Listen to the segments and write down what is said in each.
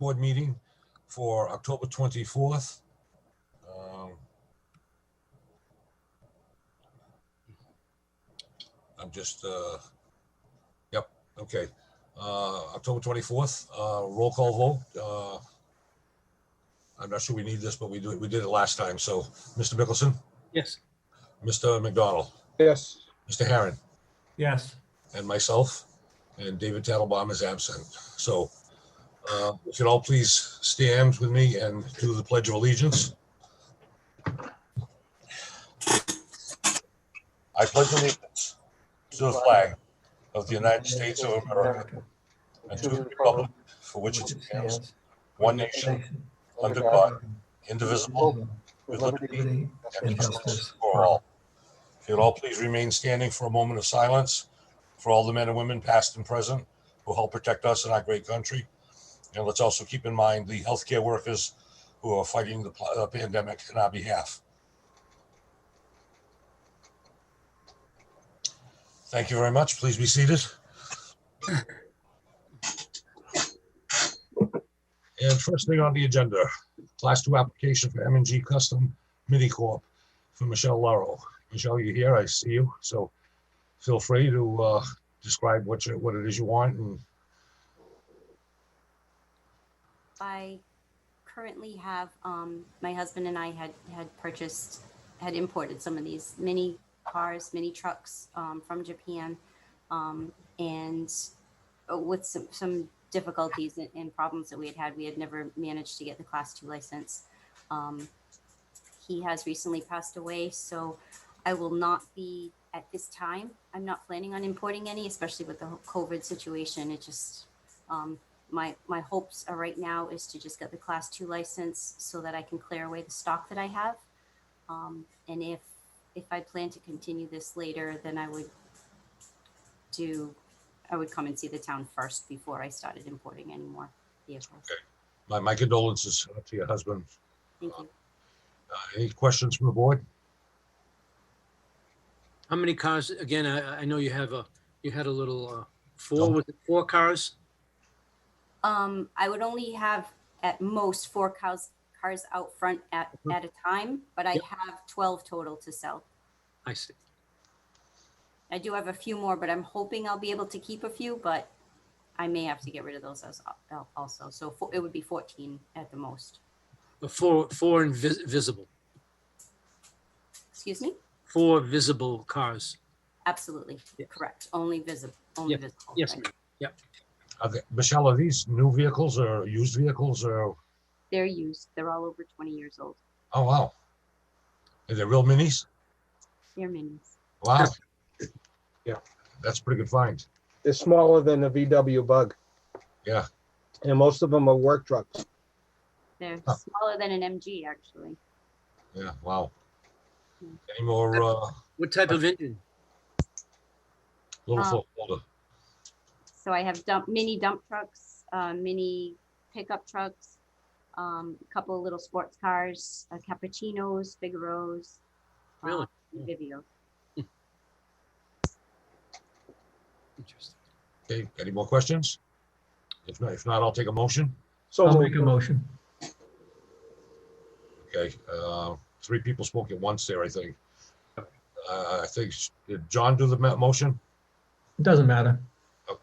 Board meeting for October 24th. I'm just, yep, okay. October 24th, roll call vote. I'm not sure we need this, but we did it last time. So, Mr. Mickelson? Yes. Mr. McDonald? Yes. Mr. Herron? Yes. And myself, and David Tattlebaum is absent. So, if you'd all please stand with me and do the Pledge of Allegiance. I pledge allegiance to the flag of the United States of America and to the republic for which it stands, one nation, under God, indivisible, with liberty and justice for all. If you'd all please remain standing for a moment of silence for all the men and women, past and present, who help protect us in our great country. And let's also keep in mind the healthcare workers who are fighting the pandemic on our behalf. Thank you very much. Please be seated. And first thing on the agenda, Class 2 application for M&G Custom Mini Corp for Michelle Lauro. Michelle, you're here. I see you. So feel free to describe what it is you want. And I currently have, my husband and I had imported some of these mini cars, mini trucks from Japan, and with some difficulties and problems that we had never managed to get the Class 2 license. He has recently passed away, so I will not be at this time. I'm not planning on importing any, especially with the COVID situation. It just, my hopes are right now is to just get the Class 2 license so that I can clear away the stock that I have. And if I plan to continue this later, then I would come and see the town first before I started importing any more vehicles. okay. My condolences to your husband. Thank you. Any questions from the board? How many cars? Again, I know you had a little four. Was it 4 cars? I would only have at most 4 cars out front at a time, but I have 12 total to sell. I see. I do have a few more, but I'm hoping I'll be able to keep a few, but I may have to get rid of those also. So it would be 14 at the most. Four invisible. Excuse me? 4 visible cars. Absolutely. Yes. Correct. Only visible. Only visible. Yes, right? ma'am. Yep. Michelle, are these new vehicles or used vehicles or? They're used. They're all over 20 years old. Oh, wow. Are they real minis? They're minis. Wow. Yeah, that's a pretty good find. They're smaller than a VW Bug. Yeah. And most of them are work trucks. They're smaller than an MG, actually. Yeah, wow. Any more? What type of engine? Little folder. So I have mini dump trucks, mini pickup trucks, a couple of little sports cars, Cappuccinos, Figaros, Really? Vivio. Interesting. Okay, any more questions? If not, I'll take a motion. So I'll make a motion. Okay, 3 people spoke at once there, I think. I think, did John do the motion? It doesn't matter.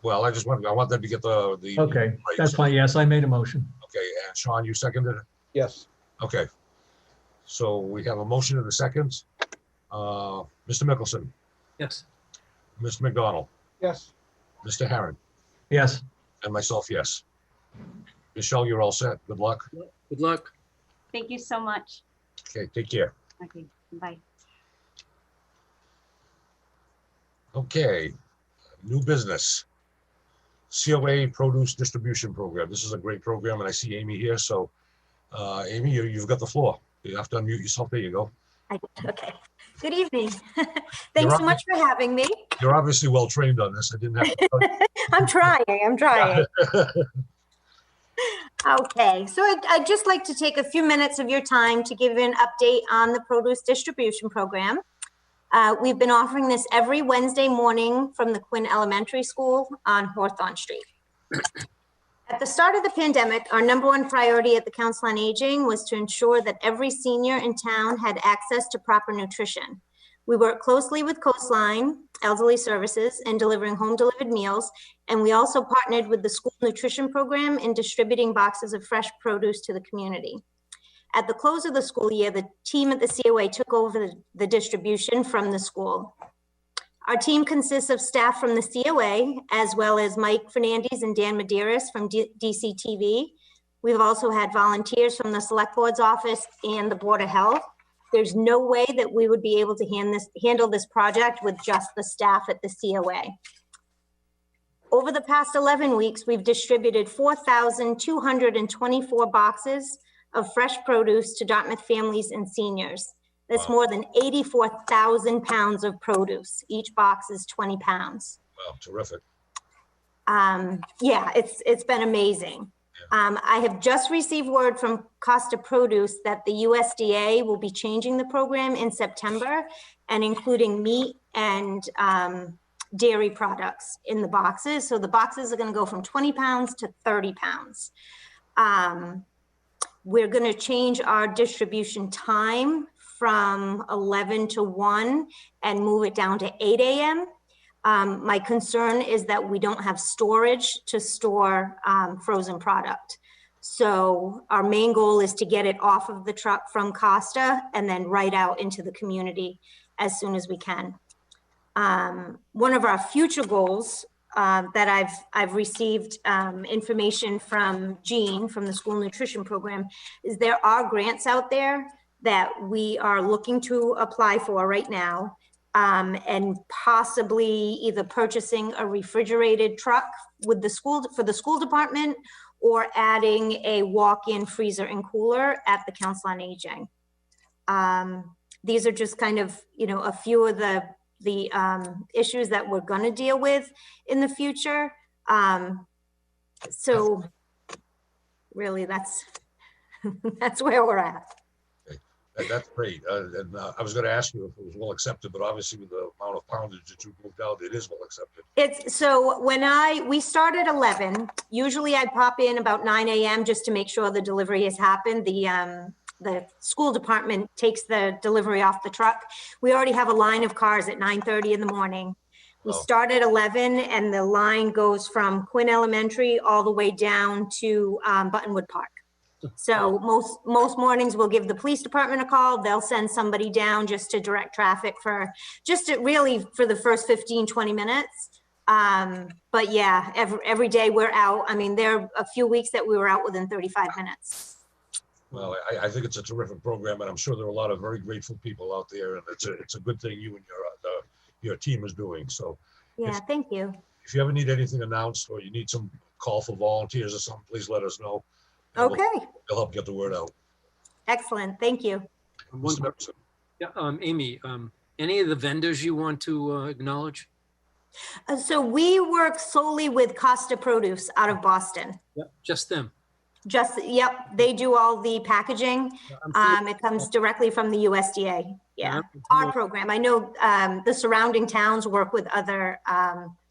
Well, I want them to get the. Okay, that's fine. Yes, I made a motion. Okay, and Sean, you seconded it? yes. Okay. So we have a motion and a second. Mr. Mickelson, Yes. Mr. McDonald, Yes. Mr. Herron, Yes. and myself, yes. Michelle, you're all set. Good luck. Good luck. Thank you so much. Okay, take care. Okay, bye. Okay, new business. COA Produce Distribution Program. This is a great program, and I see Amy here. So, Amy, you've got the floor. You have to unmute yourself. There you go. Okay. Good evening. Thanks so much for having me. You're obviously well trained on this. I didn't have to. I'm trying. Okay, so I'd just like to take a few minutes of your time to give you an update on the produce distribution program. We've been offering this every Wednesday morning from the Quinn Elementary School on Hawthorne Street. At the start of the pandemic, our number one priority at the Council on Aging was to ensure that every senior in town had access to proper nutrition. We work closely with Coastline Elderly Services in delivering home-delivered meals, and we also partnered with the school nutrition program in distributing boxes of fresh produce to the community. At the close of the school year, the team at the COA took over the distribution from the school. Our team consists of staff from the COA, as well as Mike Fernandez and Dan Medeiros from DCTV. We've also had volunteers from the Select Board's office and the Board of Health. There's no way that we would be able to handle this project with just the staff at the COA. Over the past 11 weeks, we've distributed 4,224 boxes of fresh produce to Dartmouth families and seniors. That's Wow. more than 84,000 pounds of produce. Each box is 20 pounds. Wow, terrific. Yeah, it's been amazing. I have just received word from Costa Produce that the USDA will be changing the program in September and including meat and dairy products in the boxes. So the boxes are going to go from 20 pounds to 30 pounds. We're going to change our distribution time from 11 to 1 and move it down to 8 a.m. My concern is that we don't have storage to store frozen product. So our main goal is to get it off of the truck from Costa and then right out into the community as soon as we can. One of our future goals that I've received information from Jean from the school nutrition program is there are grants out there that we are looking to apply for right now, and possibly either purchasing a refrigerated truck with the school for the school department or adding a walk-in freezer and cooler at the Council on Aging. These are just kind of, a few of the issues that we're going to deal with in the future. So really that's where we're at. That's great. And I was going to ask you if it was well accepted, but obviously with the amount of poundage that you moved out, it is well accepted. It's so we start at 11. Usually I pop in about 9 a.m. just to make sure the delivery has happened. The school department takes the delivery off the truck. We already have a line of cars at 9:30 in the morning. We start at 11 and the line goes from Quinn Elementary all the way down to Buttonwood Park. So most mornings we'll give the police department a call. They'll send somebody down just to direct traffic for the first 15, 20 minutes. But yeah, every day we're out. I mean, there are a few weeks that we were out within 35 minutes. Well, I think it's a terrific program, and I'm sure there are a lot of very grateful people out there, and it's a good thing you and your team is doing. So Yeah, thank you. if you ever need anything announced or you need some call for volunteers or something, please let us know. And Okay, we'll help get the word out. excellent. Thank you. Mr. Mepson. Yeah, Amy, any of the vendors you want to acknowledge? So we work solely with Costa Produce out of Boston. Yep, just them. Yep, they do all the packaging. It comes directly from the USDA. Yeah, our program. I know the surrounding towns work with other,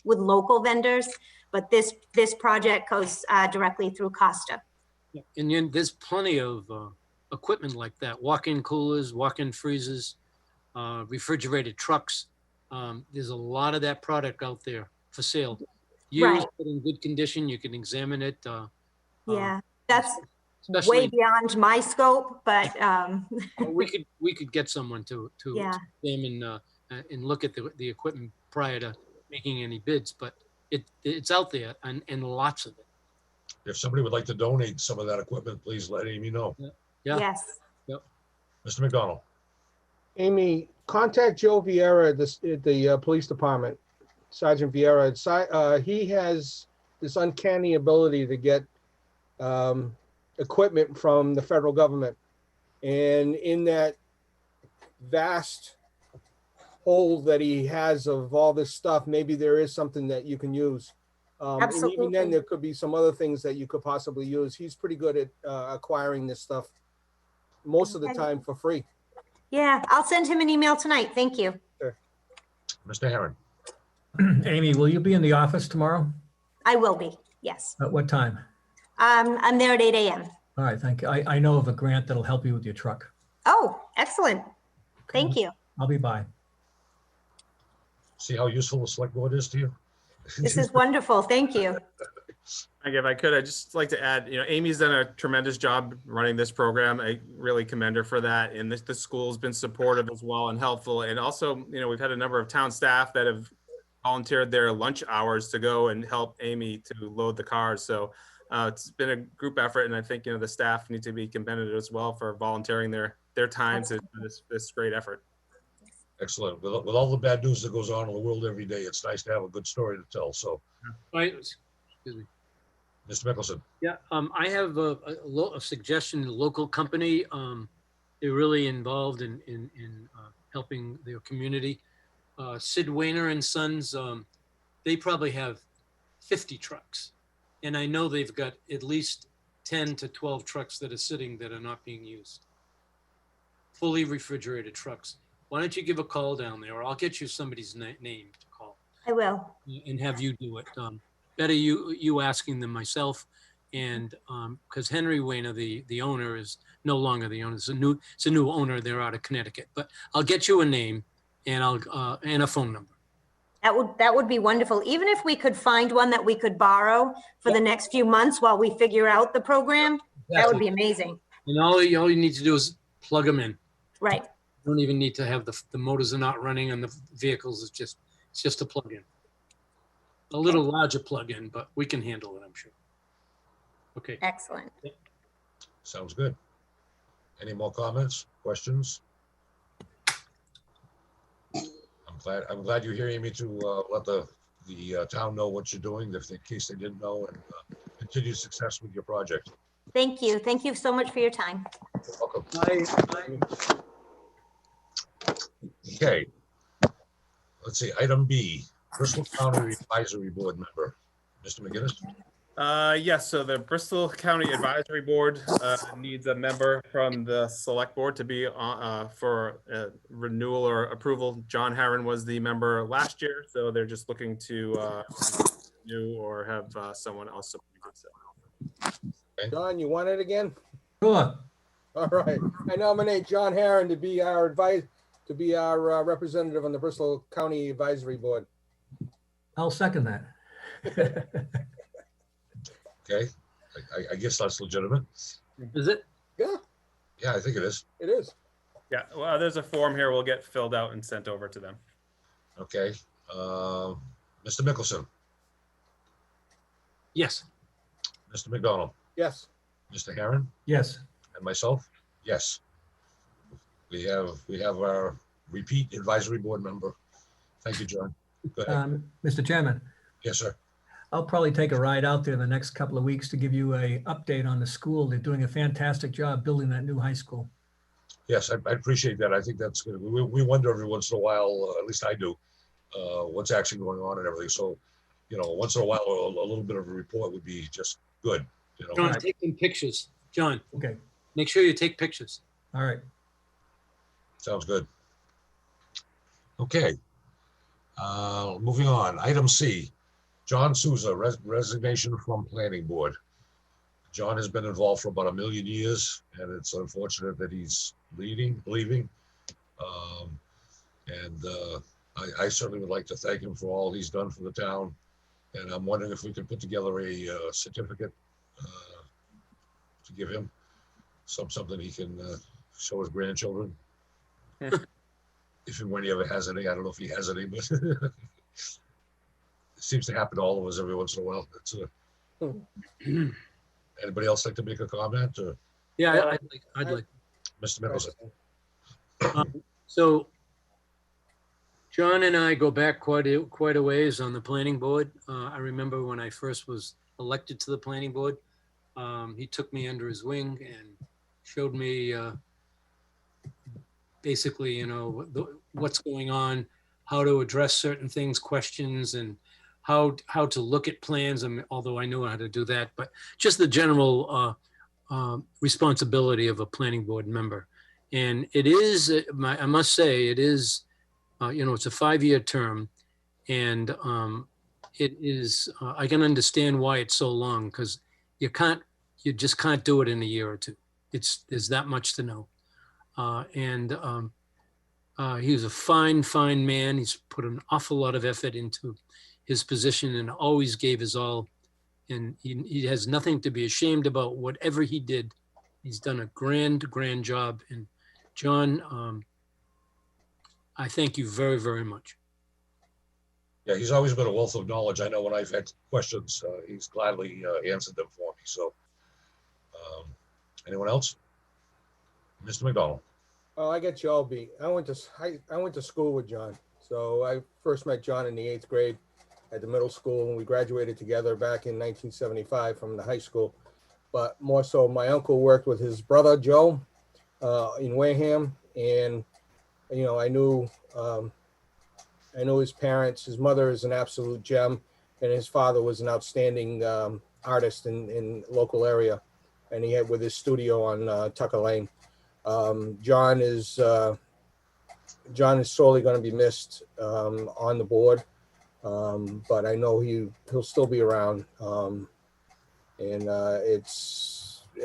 with local vendors, but this project goes directly through Costa. Yeah, and then there's plenty of equipment like that, walk-in coolers, walk-in freezers, refrigerated trucks. There's a lot of that product out there for sale. Used, but in good condition, you can examine it. Yeah, that's especially, way beyond my scope, but we could get someone to Yeah. examine and look at the equipment prior to making any bids, but it's out there and lots of it. If somebody would like to donate some of that equipment, please let Amy know. Yeah. yes. Mr. McDonald. Amy, contact Joe Vieira at the police department, Sergeant Vieira. He has this uncanny ability to get equipment from the federal government. And in that vast hole that he has of all this stuff, maybe there is something that you can use. And even then, there could be some other things that you could possibly use. He's pretty good at acquiring this stuff most of the time for free. Yeah, I'll send him an email tonight. Thank you. Sure. Mr. Herron. Amy, will you be in the office tomorrow? I will be, yes. At what time? I'm there at 8 a.m. All right, thank you. I know of a grant that'll help you with your truck. Oh, excellent. Thank you. I'll be by. See how useful the select board is to you? This is wonderful. Thank you. If I could, I'd just like to add, Amy's done a tremendous job running this program. I really commend her for that. And the school's been supportive as well and helpful. And also, we've had a number of town staff that have volunteered their lunch hours to go and help Amy to load the cars. So it's been a group effort. And I think, the staff need to be commended as well for volunteering their time to this great effort. Excellent. With all the bad news that goes on in the world every day, it's nice to have a good story to tell. So, Excuse me. Mr. Mickelson. Yeah, I have a suggestion, a local company. They're really involved in helping their community. Sid Wainer and Sons, they probably have 50 trucks. And I know they've got at least 10 to 12 trucks that are sitting that are not being used. Fully refrigerated trucks. Why don't you give a call down there, or I'll get you somebody's name to call. I will. And have you do it. Better you asking them myself, and because Henry Wainer, the owner, is no longer the owner. It's a new owner. They're out of Connecticut. But I'll get you a name and and a phone number. That would be wonderful. Even if we could find one that we could borrow for the next few months while we figure out the program, that would be amazing. And all you need to do is plug them in. Right. You don't even need to have the motors are not running on the vehicles. It's just a plug-in. A little larger plug-in, but we can handle it, I'm sure. Okay. Excellent. Sounds good. Any more comments, questions? I'm glad you're hearing me to let the town know what you're doing, in case they didn't know, and continued success with your project. Thank you. Thank you so much for your time. You're welcome. Bye. Okay. Let's see, item B, Bristol County Advisory Board member, Mr. McGinnis. Yes, so the Bristol County Advisory Board needs a member from the Select Board to be for renewal or approval. John Herron was the member last year, so they're just looking to renew or have someone else appointed. So. John, you want it again? Sure. All right. I nominate John Herron to be our representative on the Bristol County Advisory Board. I'll second that. Okay, I guess that's legitimate. Is it? Yeah, Yeah, I think it is. it is. Yeah, well, there's a form here. We'll get filled out and sent over to them. Okay. Mr. Mickelson, Yes. Mr. McDonald, Yes. Mr. Herron, Yes. and myself, yes. We have our repeat advisory board member. Thank you, John. Go ahead. Mr. Chairman, Yes, sir. I'll probably take a ride out there the next couple of weeks to give you a update on the school. They're doing a fantastic job building that new high school. Yes, I appreciate that. I think that's good. We wonder every once in a while, at least I do, what's actually going on and everything. So, once in a while, a little bit of a report would be just good. John, take some pictures. John, Okay. make sure you take pictures. All right. Sounds good. Okay. Moving on. Item C, John Souza, resignation from planning board. John has been involved for about 1 million years, and it's unfortunate that he's leaving. I certainly would like to thank him for all he's done for the town. And I'm wondering if we can put together a certificate to give him something he can show his grandchildren. If and when he ever has any. I don't know if he has any, but it seems to happen to all of us every once in a while. Anybody else like to make a comment? Or Yeah, I'd like. Mr. Mickelson? So John and I go back quite a ways on the planning board. I remember when I first was elected to the planning board, he took me under his wing and showed me basically, what's going on, how to address certain things, questions, and how to look at plans. Although I know how to do that, but just the general responsibility of a planning board member. And it is, I must say, it is, it's a 5-year term, and it is, I can understand why it's so long, because you can't you just can't do it in a year or two. There's that much to know. He was a fine, fine man. He's put an awful lot of effort into his position and always gave his all. And he has nothing to be ashamed about. Whatever he did, he's done a grand, grand job. And John, I thank you very, very much. Yeah, he's always been a wealth of knowledge. I know when I've had questions, he's gladly answered them for me. So, anyone else? Mr. McDonald. Oh, I got Joe beat. I went to school with John. So I first met John in the 8th grade at the middle school, and we graduated together back in 1975 from the high school. But more so, my uncle worked with his brother Joe in Wareham, and I knew his parents. His mother is an absolute gem, and his father was an outstanding artist in local area, and he had with his studio on Tucker Lane. John is sorely going to be missed on the board, but I know he'll still be around. And it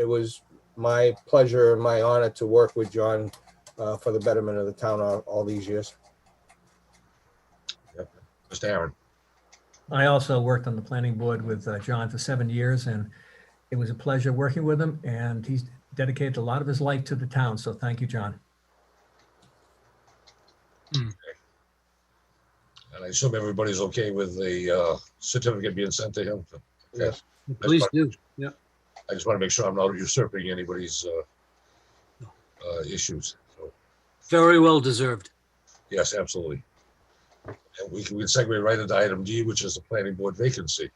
was my pleasure and my honor to work with John for the betterment of the town all these years. Yep. Mr. Aaron. I also worked on the planning board with John for 7 years, and it was a pleasure working with him, and he's dedicated a lot of his life to the town. So thank you, John. Okay. And I assume everybody's okay with the certificate being sent to him. Okay. Yes. Please do. Yeah. I just want to make sure I'm not usurping anybody's issues. So, Very well deserved. yes, absolutely. And we can segue right into item D, which is the planning board vacancy.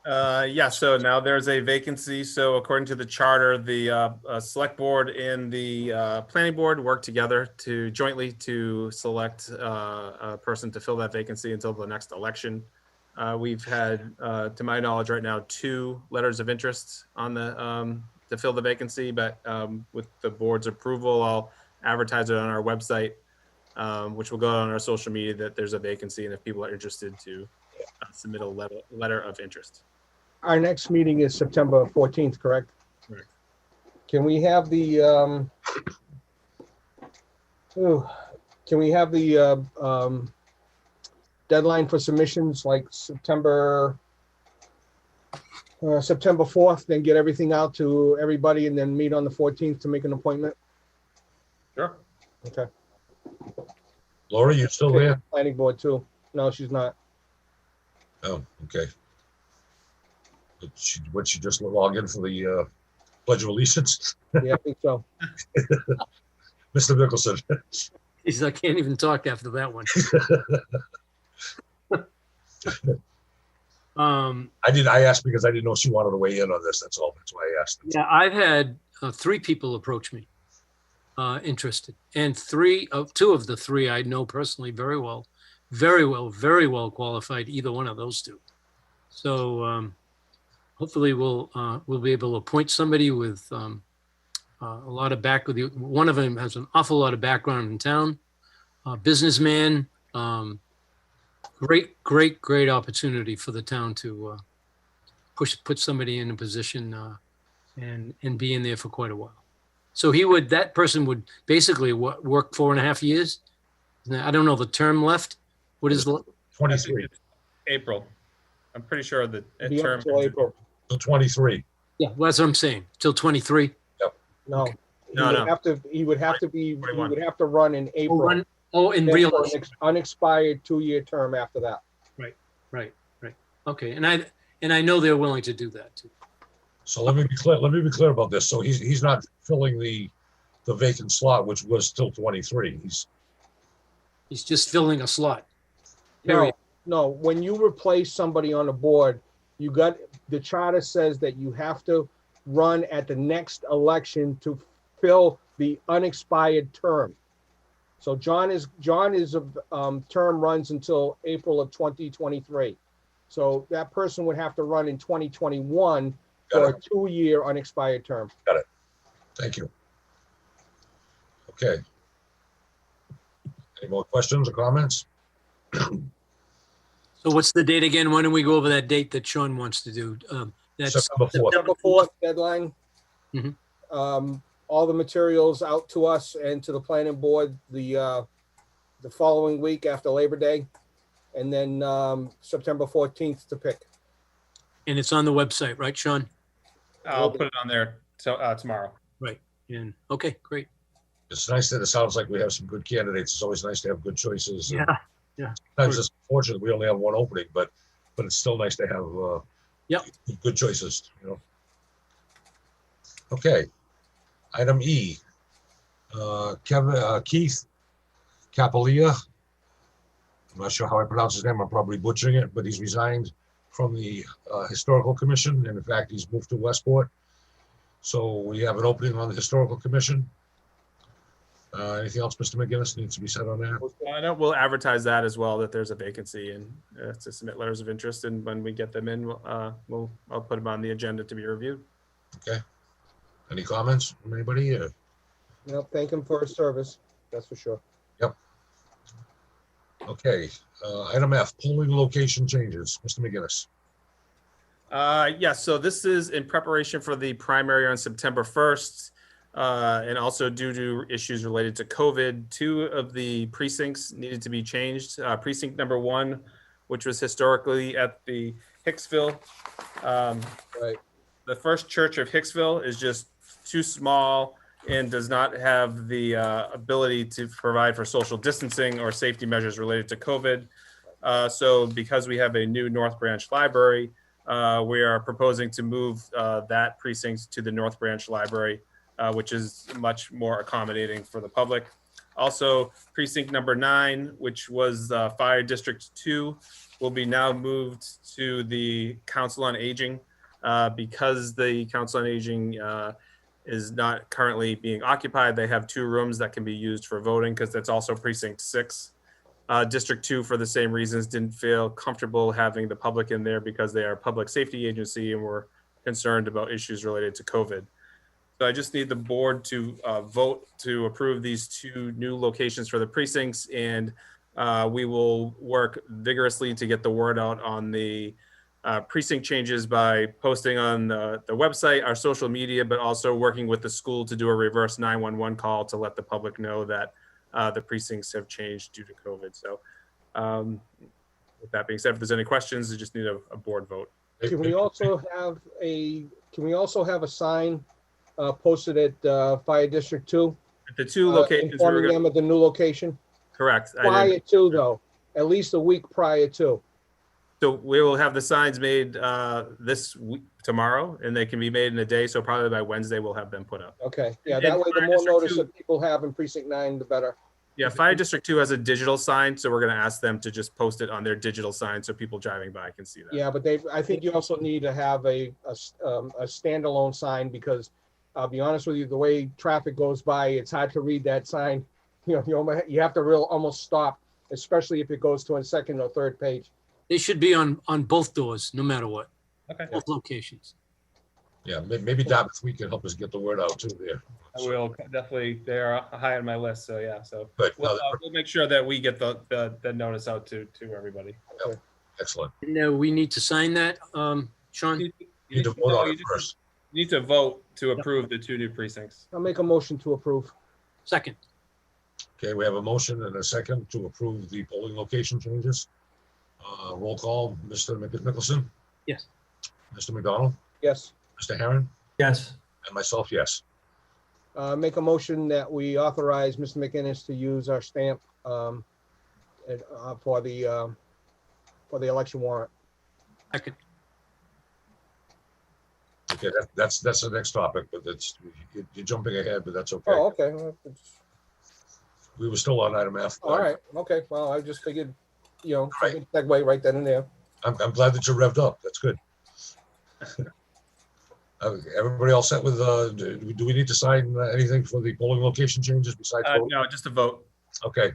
Yeah, so now there's a vacancy. So according to the charter, the select board and the planning board work together to jointly to select a person to fill that vacancy until the next election. We've had, to my knowledge right now, 2 letters of interest on the to fill the vacancy, but with the board's approval, I'll advertise it on our website, which will go on our social media that there's a vacancy, and if people are interested to submit a letter of interest. Our next meeting is September 14th, correct? Correct. Can we have the deadline for submissions like September 4th, then get everything out to everybody and then meet on the 14th to make an appointment? Sure. Okay. Laura, you still there? Planning board too. No, she's not. Oh, okay. Would she just log in for the Pledge of Allegiance? Yeah, I think so. Mr. Nicholson. I can't even talk after that one. I asked because I didn't know she wanted to weigh in on this. That's all. That's why I asked. Yeah, I've had 3 people approach me interested, and 2 of the 3 I know personally very well, very well qualified, either one of those 2. So hopefully we'll be able to appoint somebody with a lot of background. One of them has an awful lot of background in town, businessman, great opportunity for the town to put somebody in a position and be in there for quite a while. So that person would basically work 4.5 years. I don't know the term left. What is 23? April. I'm pretty sure that Be up term. till April. So 23. Yeah, well, that's what I'm saying. Till 23. No. Okay. No. He would have to run in April. In Then real for an unexpired 2-year term after that. Right. Okay, and I know they're willing to do that too. So let me be clear about this. So he's not filling the vacant slot, which was till 23. He's just filling a slot. No, Period. no, when you replace somebody on a board, the charter says that you have to run at the next election to fill the unexpired term. So John's term runs until April of 2023. So that person would have to run in 2021 for a 2-year unexpired term. Got it. Thank you. Okay. Any more questions or comments? So what's the date again? Why don't we go over that date that Sean wants to do? That's September 4th. September 4th deadline. Mhm. All the materials out to us and to the planning board the following week after Labor Day. And then September 14th to pick. And it's on the website, right, Sean? I'll put it on there tomorrow. Right. And okay, great. It's nice that it sounds like we have some good candidates. It's always nice to have good choices. And Yeah. sometimes it's unfortunate we only have one opening, but it's still nice to have Yep. good choices, you know. Okay. Item E. Keith Capolia. I'm not sure how I pronounce his name. I'm probably butchering it, but he's resigned from the Historical Commission. And in fact, he's moved to Westport. So we have an opening on the Historical Commission. Anything else, Mr. McGinnis, needs to be said on that? I know we'll advertise that as well, that there's a vacancy, and to submit letters of interest. And when we get them in, I'll put them on the agenda to be reviewed. Okay. Any comments from anybody? Thank him for his service. That's for sure. Okay. Item F, polling location changes. Mr. McGinnis. Yes, so this is in preparation for the primary on September 1st. And also due to issues related to COVID, 2 of the precincts needed to be changed. Precinct number 1, which was historically at the Hicksville. Right. The First Church of Hicksville is just too small and does not have the ability to provide for social distancing or safety measures related to COVID. So because we have a new North Branch Library, we are proposing to move that precinct to the North Branch Library, which is much more accommodating for the public. Also, precinct number 9, which was Fire District 2, will be now moved to the Council on Aging because the Council on Aging is not currently being occupied. They have 2 rooms that can be used for voting because that's also precinct 6. District 2, for the same reasons, didn't feel comfortable having the public in there because they are a public safety agency and were concerned about issues related to COVID. So I just need the board to vote to approve these 2 new locations for the precincts, and we will work vigorously to get the word out on the precinct changes by posting on the website, our social media, but also working with the school to do a reverse 911 call to let the public know that the precincts have changed due to COVID. So with that being said, if there's any questions, you just need a board vote. Can we also have a sign posted at Fire District 2? The 2 locations, informing them of the new location? Correct. Prior to, though, at least a week prior to. So we will have the signs made this week, tomorrow, and they can be made in a day. So probably by Wednesday, we'll have them put up. Okay, yeah, And that way the Fire more District notice 2 that people have in precinct 9, the better. Yeah, Fire District 2 has a digital sign, so we're going to ask them to just post it on their digital sign so people driving by can see that. Yeah, but I think you also need to have a standalone sign because I'll be honest with you, the way traffic goes by, it's hard to read that sign. You know, you have to almost stop, especially if it goes to a second or third page. They should be on both doors, no matter what, Okay. both locations. Yeah, maybe Dartmouth Week can help us get the word out too there. I will definitely, they are high on my list. So yeah, so But we'll make sure that we get the notice out to everybody. excellent. No, we need to sign that, Sean? You need to vote on it first. You need to vote to approve the 2 new precincts. I'll make a motion to approve. Second. Okay, we have a motion and a second to approve the polling location changes. Roll call, Mr. Nicholson, Yes. Mr. McDonald, Yes. Mr. Herron, Yes. and myself, yes. Make a motion that we authorize Mr. McInnes to use our stamp for the election warrant. Second. Okay, that's the next topic, but you're jumping ahead, but that's okay. Oh, okay. Well, We were still on item F. all right. Okay. Well, I just figured, Right. segue right then and there. I'm glad that you're revved up. That's good. Everybody all set with, do we need to sign anything for the polling location changes besides vote? No, just a vote. Okay,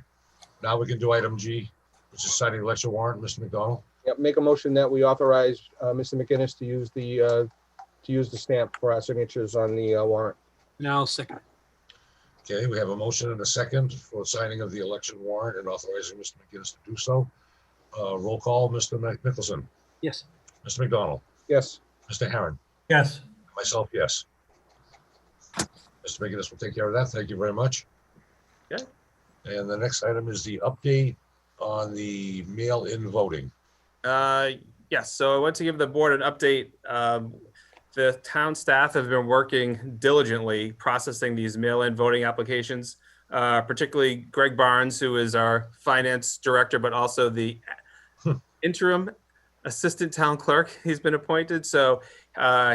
now we can do item G, which is signing the election warrant, Mr. McDonald. Yep. Make a motion that we authorize Mr. McInnes to use the stamp for our signatures on the warrant. Now, second. Okay, we have a motion and a second for signing of the election warrant and authorizing Mr. McGinnis to do so. Roll call, Mr. Nicholson, Yes. Mr. McDonald, Yes. Mr. Herron? Yes. Myself, yes. Mr. McGinnis will take care of that. Thank you very much. Okay. And the next item is the update on the mail-in voting. Yes, so I want to give the board an update. The town staff have been working diligently processing these mail-in voting applications, particularly Greg Barnes, who is our finance director, but also the interim assistant town clerk. He's been appointed. So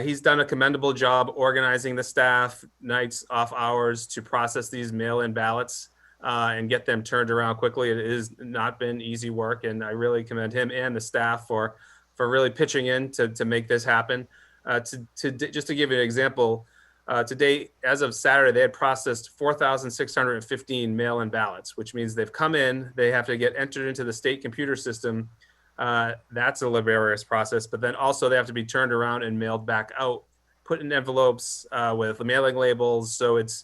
he's done a commendable job organizing the staff, nights, off hours to process these mail-in ballots and get them turned around quickly. It has not been easy work, and I really commend him and the staff for really pitching in to make this happen. Just to give you an example, to date, as of Saturday, they had processed 4,615 mail-in ballots, which means they've come in, they have to get entered into the state computer system. That's a laborious process, but then also they have to be turned around and mailed back out, put in envelopes with the mailing labels. So it's,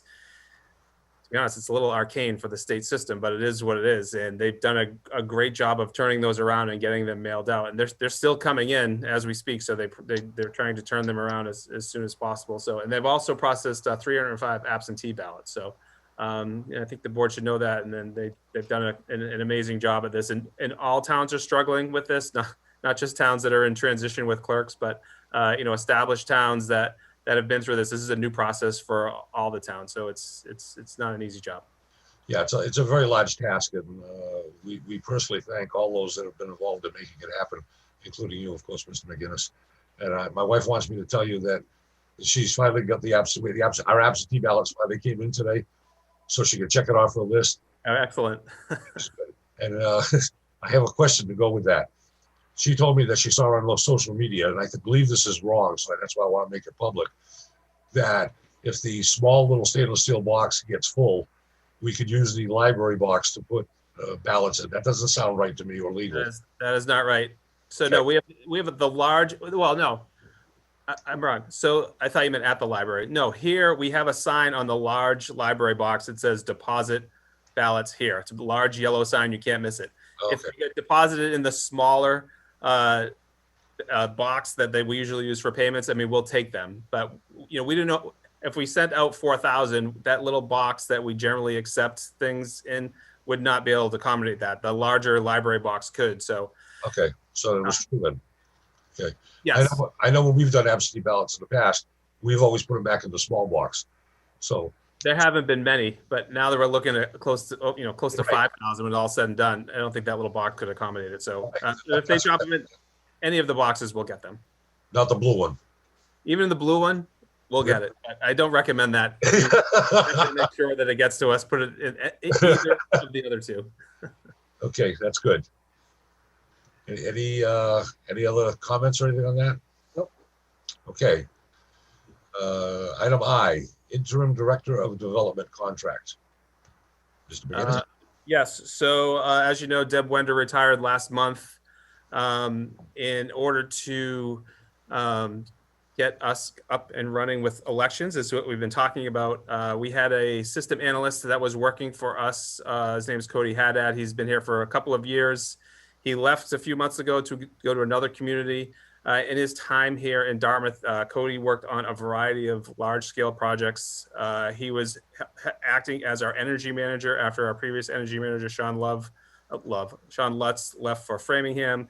to be honest, it's a little arcane for the state system, but it is what it is. And they've done a great job of turning those around and getting them mailed out. And they're still coming in as we speak. So they're trying to turn them around as soon as possible. So, and they've also processed 305 absentee ballots. So I think the board should know that. And then they've done an amazing job at this. And all towns are struggling with this, not just towns that are in transition with clerks, but established towns that have been through this. This is a new process for all the towns. So it's not an easy job. Yeah, it's a very large task, and we personally thank all those that have been involved in making it happen, including you, of course, Mr. McGinnis. And my wife wants me to tell you that she's finally got our absentee ballots finally came in today, so she can check it off her list. Oh, excellent. And I have a question to go with that. She told me that she saw on social media, and I believe this is wrong, so that's why I want to make it public, that if the small little stainless steel box gets full, we could use the library box to put ballots in. That doesn't sound right to me or legal. That is not right. So Okay. no, we have the large, well, no, I'm wrong. So I thought you meant at the library. No, here we have a sign on the large library box that says deposit ballots here. It's a large yellow sign. You can't miss it. Okay. If they get deposited in the smaller box that we usually use for payments, I mean, we'll take them. But, we didn't know if we sent out 4,000, that little box that we generally accept things in would not be able to accommodate that. The larger library box could. So, Okay. So it was true then. Okay. yes. I know when we've done absentee ballots in the past, we've always put them back in the small box. So There haven't been many, but now that we're looking at close to Right. 5,000 when it's all said and done, I don't think that little box could accommodate it. So if they drop them in any of the boxes, we'll get them. not the blue one. Even the blue one, we'll get it. I don't recommend that. We have to make sure that it gets to us. Put it in either of the other two. Okay, that's good. Any other comments or anything on that? Nope. Okay. Item I, Interim Director of Development Contract. Mr. McGinnis? Yes. So as you know, Deb Wender retired last month. In order to get us up and running with elections, is what we've been talking about. We had a system analyst that was working for us. His name is Cody Haddad. He's been here for a couple of years. He left a few months ago to go to another community. In his time here in Dartmouth, Cody worked on a variety of large-scale projects. He was acting as our energy manager after our previous energy manager, Sean Lutz, left for Framingham.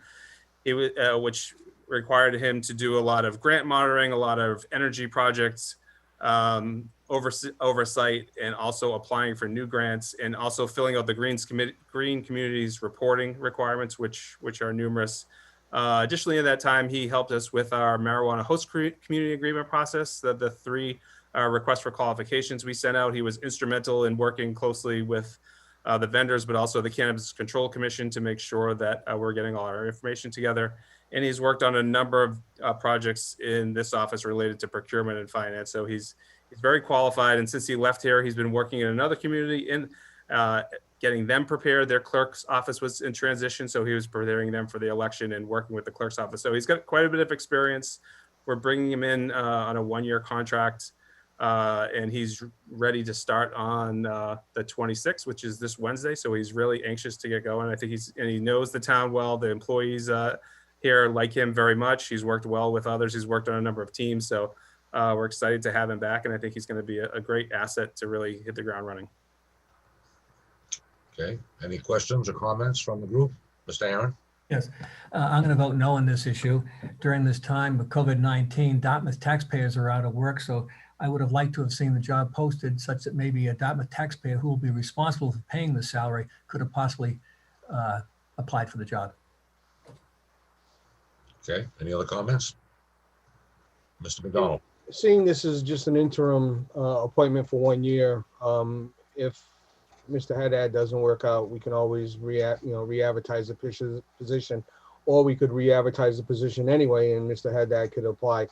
It was, which required him to do a lot of grant monitoring, a lot of energy projects, oversight, and also applying for new grants, and also filling out the green communities reporting requirements, which are numerous. Additionally, in that time, he helped us with our marijuana host community agreement process, the 3 requests for qualifications we sent out. He was instrumental in working closely with the vendors, but also the Cannabis Control Commission to make sure that we're getting all our information together. And he's worked on a number of projects in this office related to procurement and finance. So he's very qualified. And since he left here, he's been working in another community in getting them prepared. Their clerk's office was in transition, so he was preparing them for the election and working with the clerk's office. So he's got quite a bit of experience. We're bringing him in on a 1-year contract, and he's ready to start on the 26th, which is this Wednesday. So he's really anxious to get going. I think he knows the town well, the employees. here like him very much. He's worked well with others. He's worked on a number of teams. So we're excited to have him back. And I think he's going to be a great asset to really hit the ground running. Okay, any questions or comments from the group? Mr. Aaron? Yes, I'm going to vote no on this issue. During this time of COVID-19, Dartmouth taxpayers are out of work, so I would have liked to have seen the job posted such that maybe a Dartmouth taxpayer who will be responsible for paying the salary could have possibly applied for the job. Okay, any other comments? Mr. McDonald? Seeing this is just an interim appointment for 1 year, if Mr. Haddad doesn't work out, we can always re-advertise the position, or we could re-advertise the position anyway, and Mr. Haddad could apply.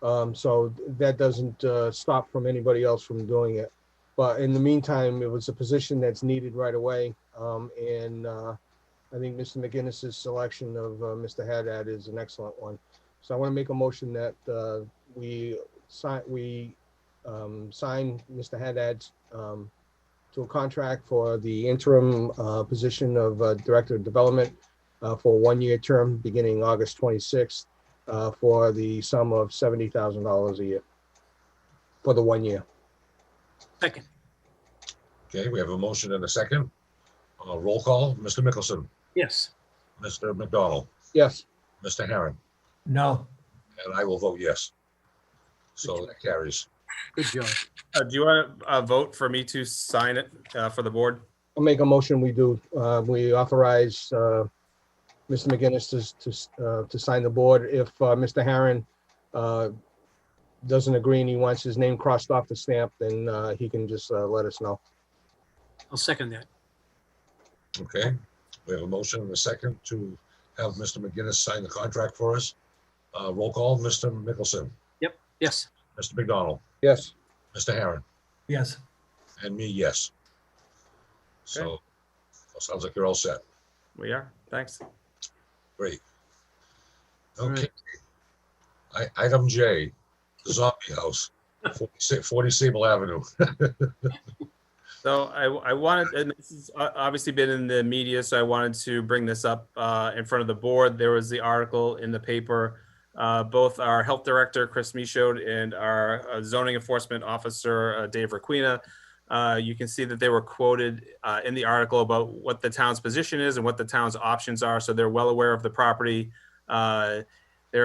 So that doesn't stop from anybody else from doing it. But in the meantime, it was a position that's needed right away, and I think Mr. McGinnis's selection of Mr. Haddad is an excellent one. So I want to make a motion that we sign Mr. Haddad's to a contract for the interim position of Director of Development for a 1 year term beginning August 26th for the sum of $70,000 a year for the 1 year. Second. Okay, we have a motion and a second. Roll call, Mr. Mickelson, Yes. Mr. McDonald, Yes. Mr. Herron, No, and I will vote yes. So that carries. Good job. Do you want to vote for me to sign it for the board? I'll make a motion. We do. We authorize Mr. McGinnis to sign the board. If Mr. Herron doesn't agree and he wants his name crossed off the stamp, then he can just let us know. I'll second that. Okay, we have a motion and a second to have Mr. McGinnis sign the contract for us. Roll call, Mr. Mickelson, Yes. Mr. McDonald, Yes. Mr. Herron, yes, and me, yes. So sounds like you're all set. We are. Thanks. Great. All Okay. right. Item J, the zombie house, 40 Sable Avenue. So I wanted, and this has obviously been in the media, so I wanted to bring this up in front of the board. There was the article in the paper. Both our health director, Chris Michaud, and our zoning enforcement officer, Dave Requena, you can see that they were quoted in the article about what the town's position is and what the town's options are. So they're well aware of the property. There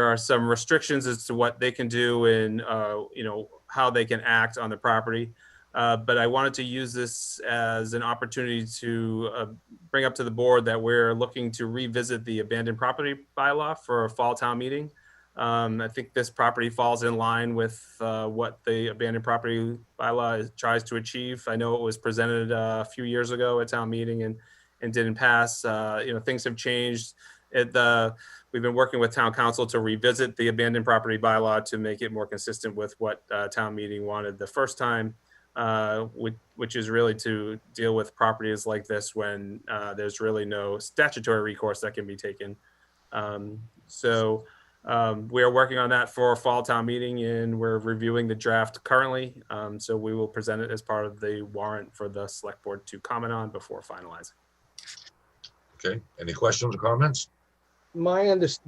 are some restrictions as to what they can do and how they can act on the property. But I wanted to use this as an opportunity to bring up to the board that we're looking to revisit the abandoned property bylaw for a fall town meeting. I think this property falls in line with what the abandoned property bylaw tries to achieve. I know it was presented a few years ago at town meeting and didn't pass. Things have changed. We've been working with town council to revisit the abandoned property bylaw to make it more consistent with what town meeting wanted the first time, which is really to deal with properties like this when there's really no statutory recourse that can be taken. We are working on that for fall town meeting and we're reviewing the draft currently. So we will present it as part of the warrant for the select board to comment on before finalizing. Okay, any questions or comments? Has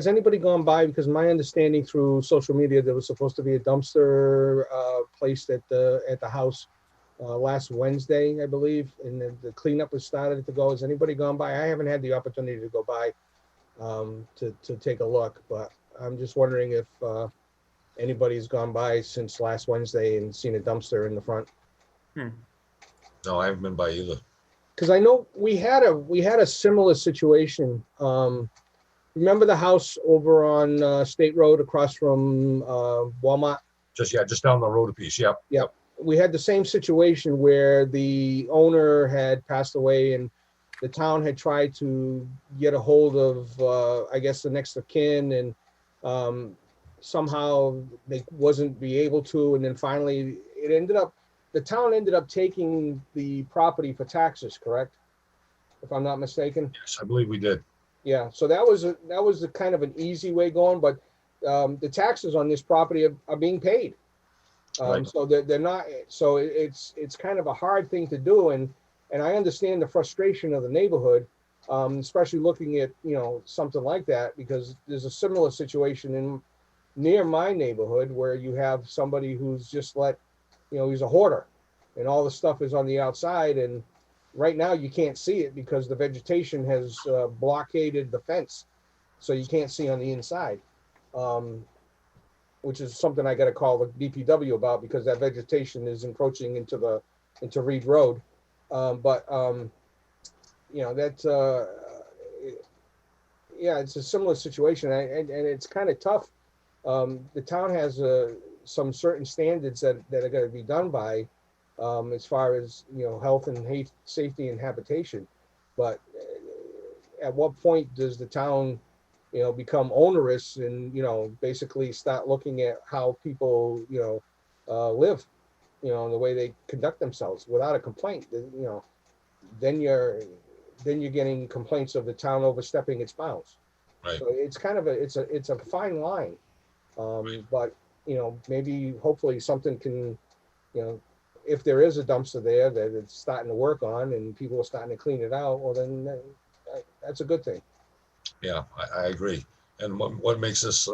anybody gone by, because my understanding through social media, there was supposed to be a dumpster placed at the house last Wednesday, I believe, and the cleanup was started to go. Has anybody gone by? I haven't had the opportunity to go by to take a look, but I'm just wondering if anybody's gone by since last Wednesday and seen a dumpster in the front. No, I haven't been by either. Because I know we had a similar situation. Remember the house over on State Road across from Walmart? Just down the road a piece. Yep. Yep. We had the same situation where the owner had passed away and the town had tried to get a hold of, I guess, the next of kin, and somehow they wasn't be able to. And then finally the town ended up taking the property for taxes, correct? If I'm not mistaken. Yes, I believe we did. Yeah, so that was a kind of an easy way going, but the taxes on this property are being paid. Right. So they're not, so it's kind of a hard thing to do, and I understand the frustration of the neighborhood, especially looking at, something like that, because there's a similar situation near my neighborhood where you have somebody who's just he's a hoarder, and all the stuff is on the outside, and right now you can't see it because the vegetation has blockaded the fence, so you can't see on the inside, which is something I got to call the DPW about, because that vegetation is encroaching into Reed Road. It's a similar situation, and it's kind of tough. The town has some certain standards that are going to be done by, as far as health and safety and habitation. But at what point does the town, become onerous and basically start looking at how people live, and the way they conduct themselves without a complaint? Then you're getting complaints of the town overstepping its bounds. Right. So it's kind of it's a fine line. But maybe hopefully something can, if there is a dumpster there that it's starting to work on and people are starting to clean it out, well, then that's a good thing. Yeah, I agree. And what makes this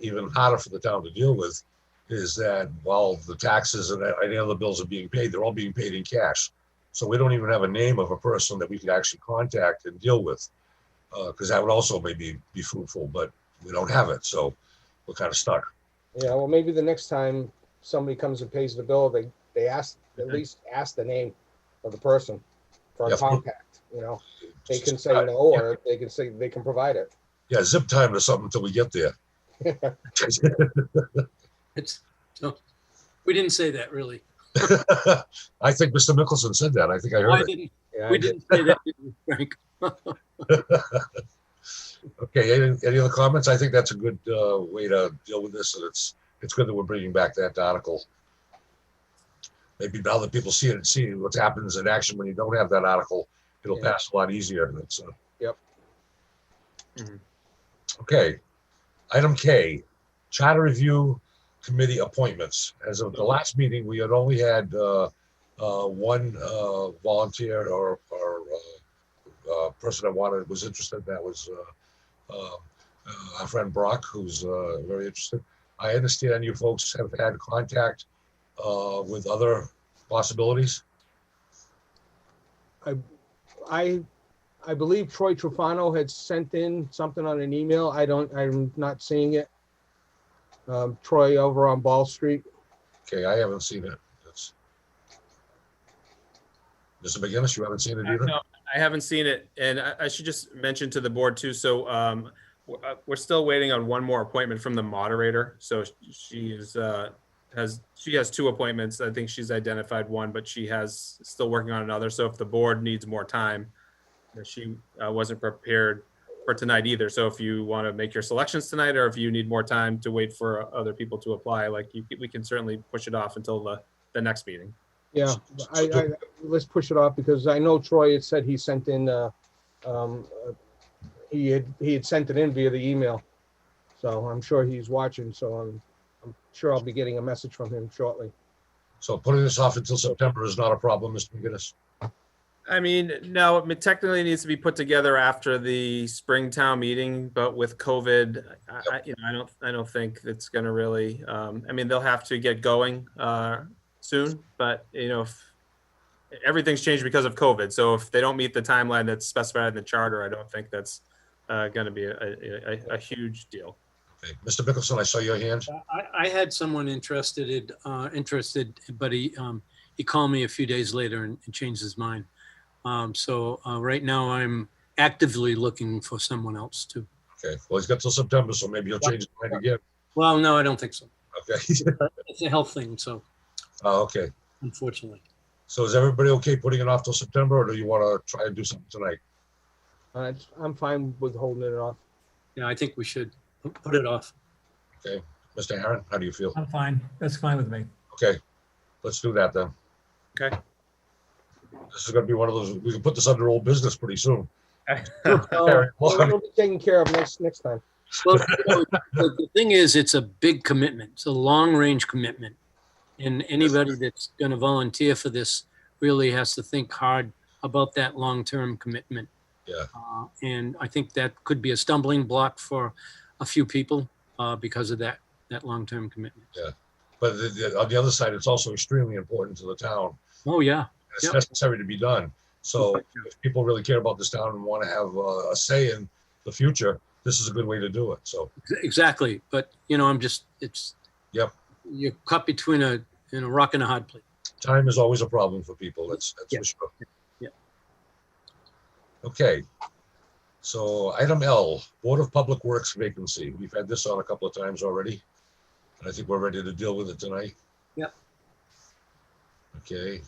even harder for the town to deal with is that while the taxes and any other bills are being paid, they're all being paid in cash. So we don't even have a name of a person that we could actually contact and deal with, because that would also maybe be fruitful, but we don't have it. So we're kind of stuck. Yeah, well, maybe the next time somebody comes and pays the bill, they at least ask the name of the person for a contact. They can say no, or they can say they can provide it. Yeah, zip time or something until we get there. We didn't say that, really. I think Mr. Mickelson said that. I think I heard it. Yeah, We didn't say that, did we, Frank? Okay, any other comments? I think that's a good way to deal with this, and it's good that we're bringing back that article. Maybe now that people see it and see what happens in action when you don't have that article, it'll pass a lot easier. That's, Yep. Okay, item K, Charter Review Committee appointments. As of the last meeting, we had only had one volunteer or person that was interested. That was our friend Brock, who's very interested. I understand you folks have had contact with other possibilities. I believe Troy Trufano had sent in something on an email. I'm not seeing it. Troy over on Ball Street. Okay, I haven't seen it. Mr. McGinnis, you haven't seen it either? No, I haven't seen it. And I should just mention to the board too. So we're still waiting on one more appointment from the moderator. So she has two appointments. I think she's identified one, but she has still working on another. So if the board needs more time, she wasn't prepared for tonight either. So if you want to make your selections tonight, or if you need more time to wait for other people to apply, we can certainly push it off until the next meeting. Yeah, let's push it off, because I know Troy had said he sent in, he had sent it in via the email. So I'm sure he's watching. So I'm sure I'll be getting a message from him shortly. So putting this off until September is not a problem, Mr. McGinnis? I mean, no, it technically needs to be put together after the Springtown meeting, but with COVID, I don't think it's going to really. I mean, they'll have to get going soon, but if everything's changed because of COVID, so if they don't meet the timeline that's specified in the charter, I don't think that's going to be a huge deal. Okay, Mr. Mickelson, I saw your hand. I had someone interested, but he called me a few days later and changed his mind. So right now I'm actively looking for someone else too. Okay, well, he's got till September, so maybe he'll change his mind again. Well, no, I don't think so. Okay. It's a health thing, so Oh, okay. unfortunately. So is everybody okay putting it off till September, or do you want to try and do something tonight? I'm fine with holding it off. Yeah, I think we should put it off. Okay, Mr. Aaron, how do you feel? I'm fine. That's fine with me. Okay, let's do that then. Okay. This is going to be one of those, we can put this under old business pretty soon. We'll be taken care of next time. Well, the thing is, it's a big commitment. It's a long-range commitment. And anybody that's going to volunteer for this really has to think hard about that long-term commitment. Yeah. And I think that could be a stumbling block for a few people because of that long-term commitment. Yeah. But on the other side, it's also extremely important to the town. Oh, yeah. It's Yep. necessary to be done. So if people really care about this town and want to have a say in the future, this is a good way to do it. So Exactly. But, you know, Yep. You're caught between a rock and a hard place. time is always a problem for people. That's Yeah. for sure. Yeah. Okay. So item L, Board of Public Works vacancy. We've had this on a couple of times already. And I think we're ready to deal with it tonight. Yep. Okay.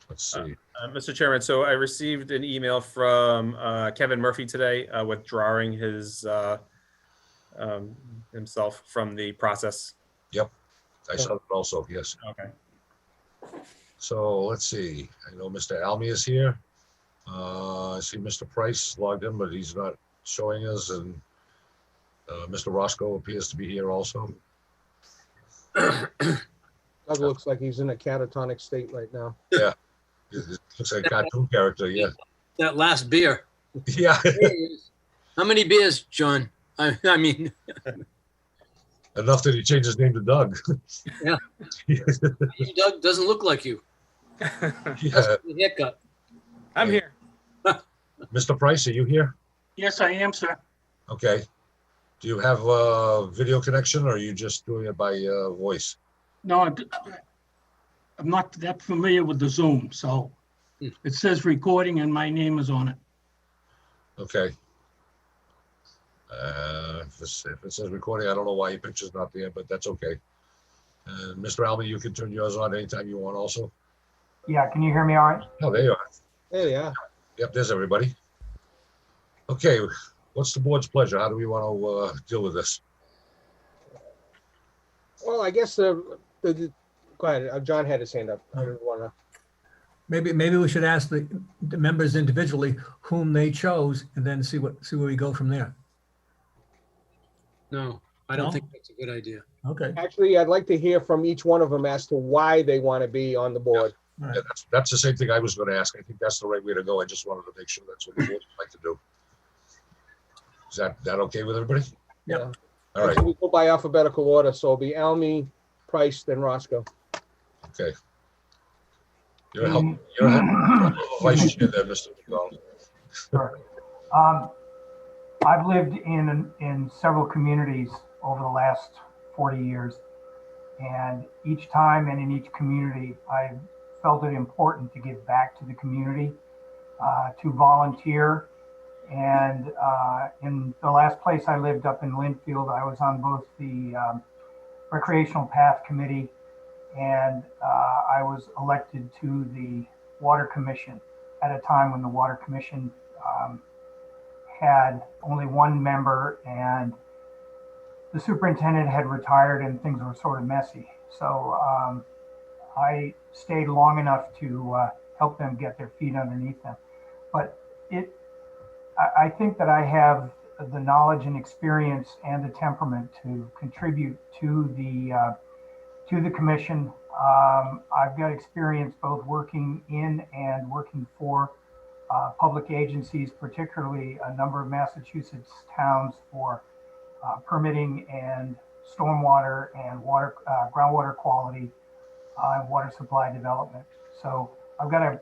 Let's see. Mr. Chairman, so I received an email from Kevin Murphy today withdrawing his himself from the process. I saw that also, yes. Okay. So let's see. I know Mr. Almy is here. I see Mr. Price logged in, but he's not showing us. And Mr. Roscoe appears to be here also. Doug looks like he's in a catatonic state right now. It looks like a cartoon character, yeah. That last beer. Yeah. How many beers, John? I mean, Enough that he changed his name to Doug. Yeah. Doug doesn't look like you. Yeah. The haircut. I'm here. Mr. Price, are you here? Yes, I am, sir. Okay. Do you have a video connection or are you just doing it by voice? No, I'm not that familiar with the Zoom, so it says recording and my name is on it. Okay. If it says recording, I don't know why your picture's not there, but that's okay. And Mr. Almy, you can turn yours on anytime you want also. Yeah, can you hear me all right? Oh, there you are. Hey, yeah. Yep, there's everybody. Okay, what's the board's pleasure? How do we want to deal with this? Well, I guess go ahead. John had his hand up. I didn't want to. Maybe we should ask the members individually whom they chose and then see where we go from there. No, I don't No? think that's a good idea. Okay. Actually, I'd like to hear from each one of them as to why they want to be on the board. All right. Yeah, that's the same thing I was going to ask. I think that's the right way to go. I just wanted to make sure that's what the board would like to do. Is that okay with everybody? Yeah. All right. So we go by alphabetical order, so it'll be Almy, Price, then Roscoe. Okay. You're helping vice chair there, Mr. McDonald. Sure. I've lived in several communities over the last 40 years. And each time and in each community, I've felt it important to give back to the community, to volunteer. And in the last place I lived up in Linfield, I was on both the Recreational Path Committee and I was elected to the Water Commission at a time when the Water Commission had only one member and the superintendent had retired and things were sort of messy. So I stayed long enough to help them get their feet underneath them. But I think that I have the knowledge and experience and the temperament to contribute to the commission. I've got experience both working in and working for public agencies, particularly a number of Massachusetts towns for permitting and stormwater and water, groundwater quality, water supply development. So I've got a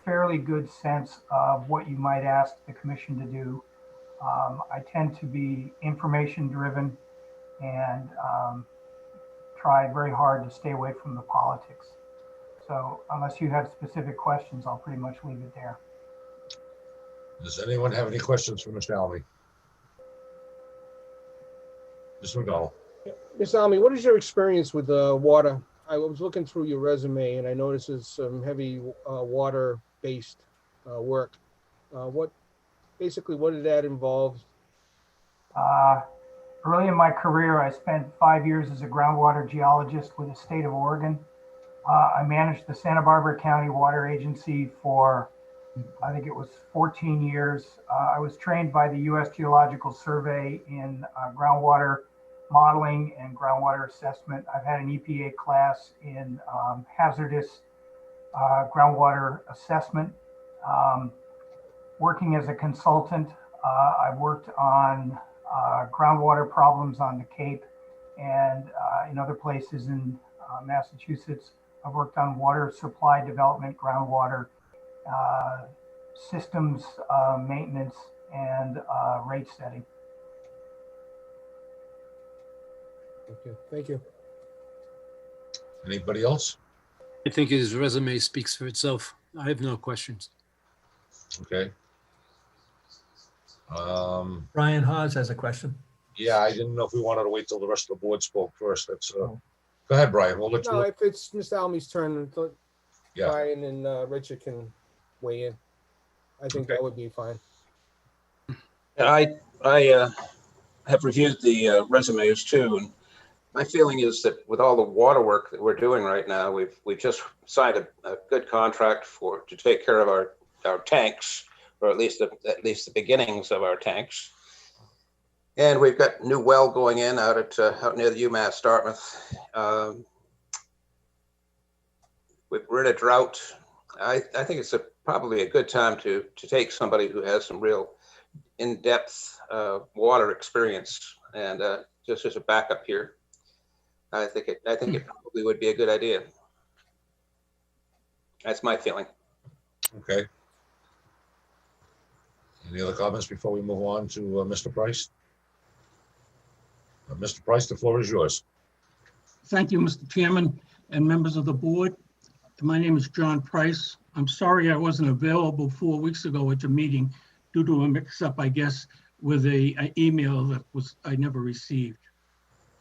fairly good sense of what you might ask the commission to do. I tend to be information driven and try very hard to stay away from the politics. So unless you have specific questions, I'll pretty much leave it there. Does anyone have any questions for Mr. Almy? Mr. McDonald? Ms. Almy, what is your experience with water? I was looking through your resume and I noticed there's some heavy water-based work. What did that involve? Early in my career, I spent 5 years as a groundwater geologist with the state of Oregon. I managed the Santa Barbara County Water Agency for, I think it was 14 years. I was trained by the U.S. Geological Survey in groundwater modeling and groundwater assessment. I've had an EPA class in hazardous groundwater assessment. working as a consultant. I worked on groundwater problems on the Cape and in other places in Massachusetts. I've worked on water supply development, groundwater systems maintenance, and rate setting. Okay, thank you. Anybody else? I think his resume speaks for itself. I have no questions. Okay. Brian Hawes has a question. Yeah, I didn't know if we wanted to wait till the rest of the board spoke first. That's, go ahead, Brian. We'll let you. No, if it's Mr. Almey's turn, Yeah. Brian and Richard can weigh in. I think that would be fine. I have reviewed the resumes too, and my feeling is that with all the water work that we're doing right now, we've just signed a good contract to take care of our tanks, or at least the beginnings of our tanks. And we've got new well going in out near the UMass Dartmouth. We're in a drought. I think it's probably a good time to take somebody who has some real in-depth water experience, and just as a backup here. I think it probably would be a good idea. That's my feeling. Okay. Any other comments before we move on to Mr. Price? Mr. Price, the floor is yours. Thank you, Mr. Chairman and members of the board. My name is John Price. I'm sorry I wasn't available 4 weeks ago at your meeting due to a mix-up, I guess, with an email that I never received.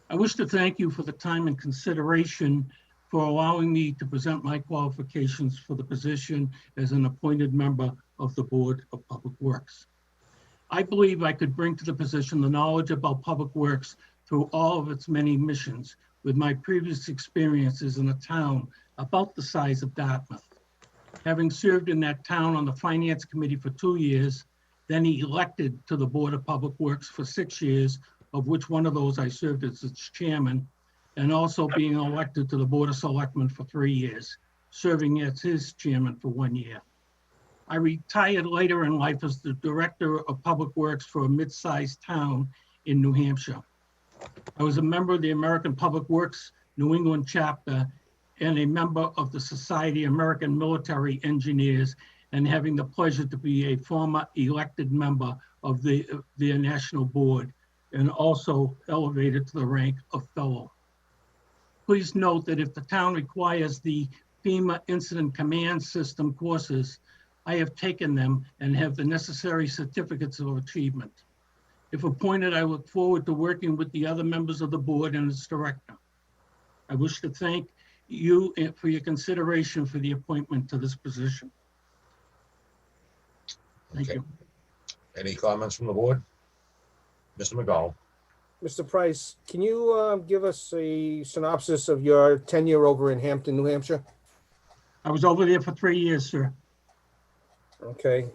I wish to thank you for the time and consideration for allowing me to present my qualifications for the position as an appointed member of the Board of Public Works. I believe I could bring to the position the knowledge about public works through all of its many missions with my previous experiences in a town about the size of Dartmouth. Having served in that town on the Finance Committee for 2 years, then elected to the Board of Public Works for 6 years, of which one of those I served as its chairman, and also being elected to the Board of Selectmen for 3 years, serving as his chairman for 1 year. I retired later in life as the Director of Public Works for a mid-sized town in New Hampshire. I was a member of the American Public Works New England chapter and a member of the Society of American Military Engineers, and having the pleasure to be a former elected member of their national board, and also elevated to the rank of fellow. Please note that if the town requires the FEMA Incident Command System courses, I have taken them and have the necessary certificates of achievement. If appointed, I look forward to working with the other members of the board and its director. I wish to thank you for your consideration for the appointment to this position. Thank you. Any comments from the board? Mr. McDonald. Mr. Price, can you give us a synopsis of your tenure over in Hampton, New Hampshire? I was over there for 3 years, sir. Okay.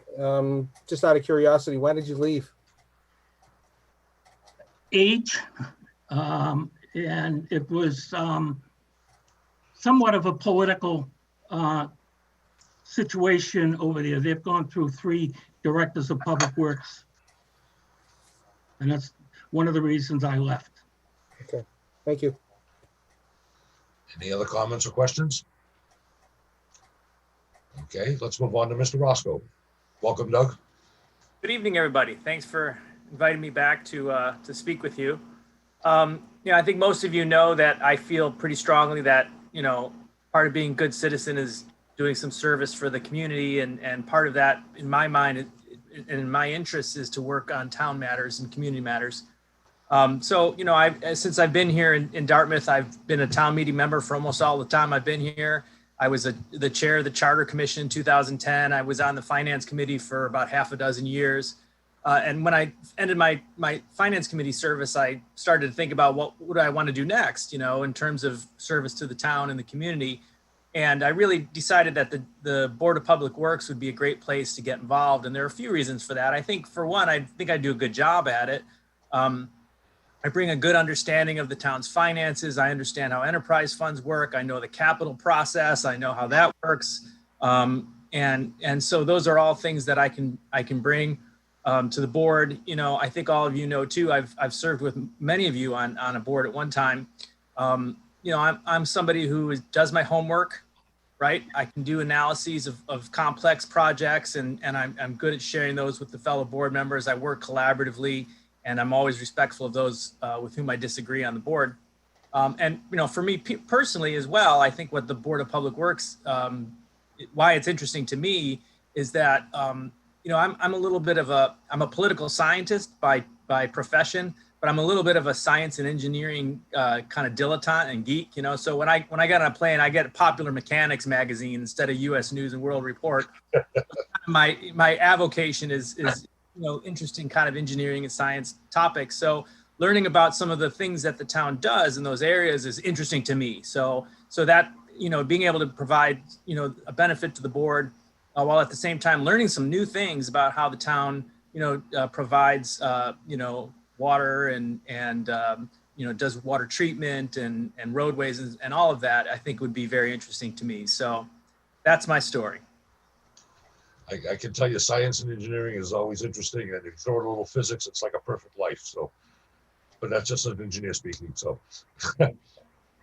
Just out of curiosity, why did you leave? Age, and it was somewhat of a political situation over there. They've gone through 3 directors of public works, and that's one of the reasons I left. Okay, thank you. Any other comments or questions? Okay, let's move on to Mr. Roscoe. Welcome, Doug. Good evening, everybody. Thanks for inviting me back to speak with you. I think most of you know that I feel pretty strongly that, part of being a good citizen is doing some service for the community. And part of that, in my mind, and in my interest, is to work on town matters and community matters. Since I've been here in Dartmouth, I've been a town meeting member for almost all the time I've been here. I was the chair of the Charter Commission in 2010. I was on the Finance Committee for about half a dozen years. And when I ended my Finance Committee service, I started to think about what would I want to do next, in terms of service to the town and the community. And I really decided that the Board of Public Works would be a great place to get involved. And there are a few reasons for that. I think, for one, I think I do a good job at it. I bring a good understanding of the town's finances. I understand how enterprise funds work. I know the capital process. I know how that works. And so those are all things that I can bring to the board. You know, I think all of you know too, I've served with many of you on a board at one time. You know, I'm somebody who does my homework, right? I can do analyses of complex projects, and I'm good at sharing those with the fellow board members. I work collaboratively, and I'm always respectful of those with whom I disagree on the board. And, you know, for me personally as well, I think what the Board of Public Works, why it's interesting to me is that, you know, I'm a little bit of I'm a political scientist by profession, but I'm a little bit of a science and engineering kind of dilettante and geek, you know. So when I get on a plane, I get Popular Mechanics magazine instead of U.S. News and World Report. my avocation is you know, interesting kind of engineering and science topics. So learning about some of the things that the town does in those areas is interesting to me. So that, you know, being able to provide, you know, a benefit to the board while at the same time learning some new things about how the town, you know, provides, you know, water and you know, does water treatment and roadways and all of that, I think would be very interesting to me. So that's my story. I can tell you science and engineering is always interesting, and if you throw in a little physics, it's like a perfect life. So, but that's just an engineer speaking. So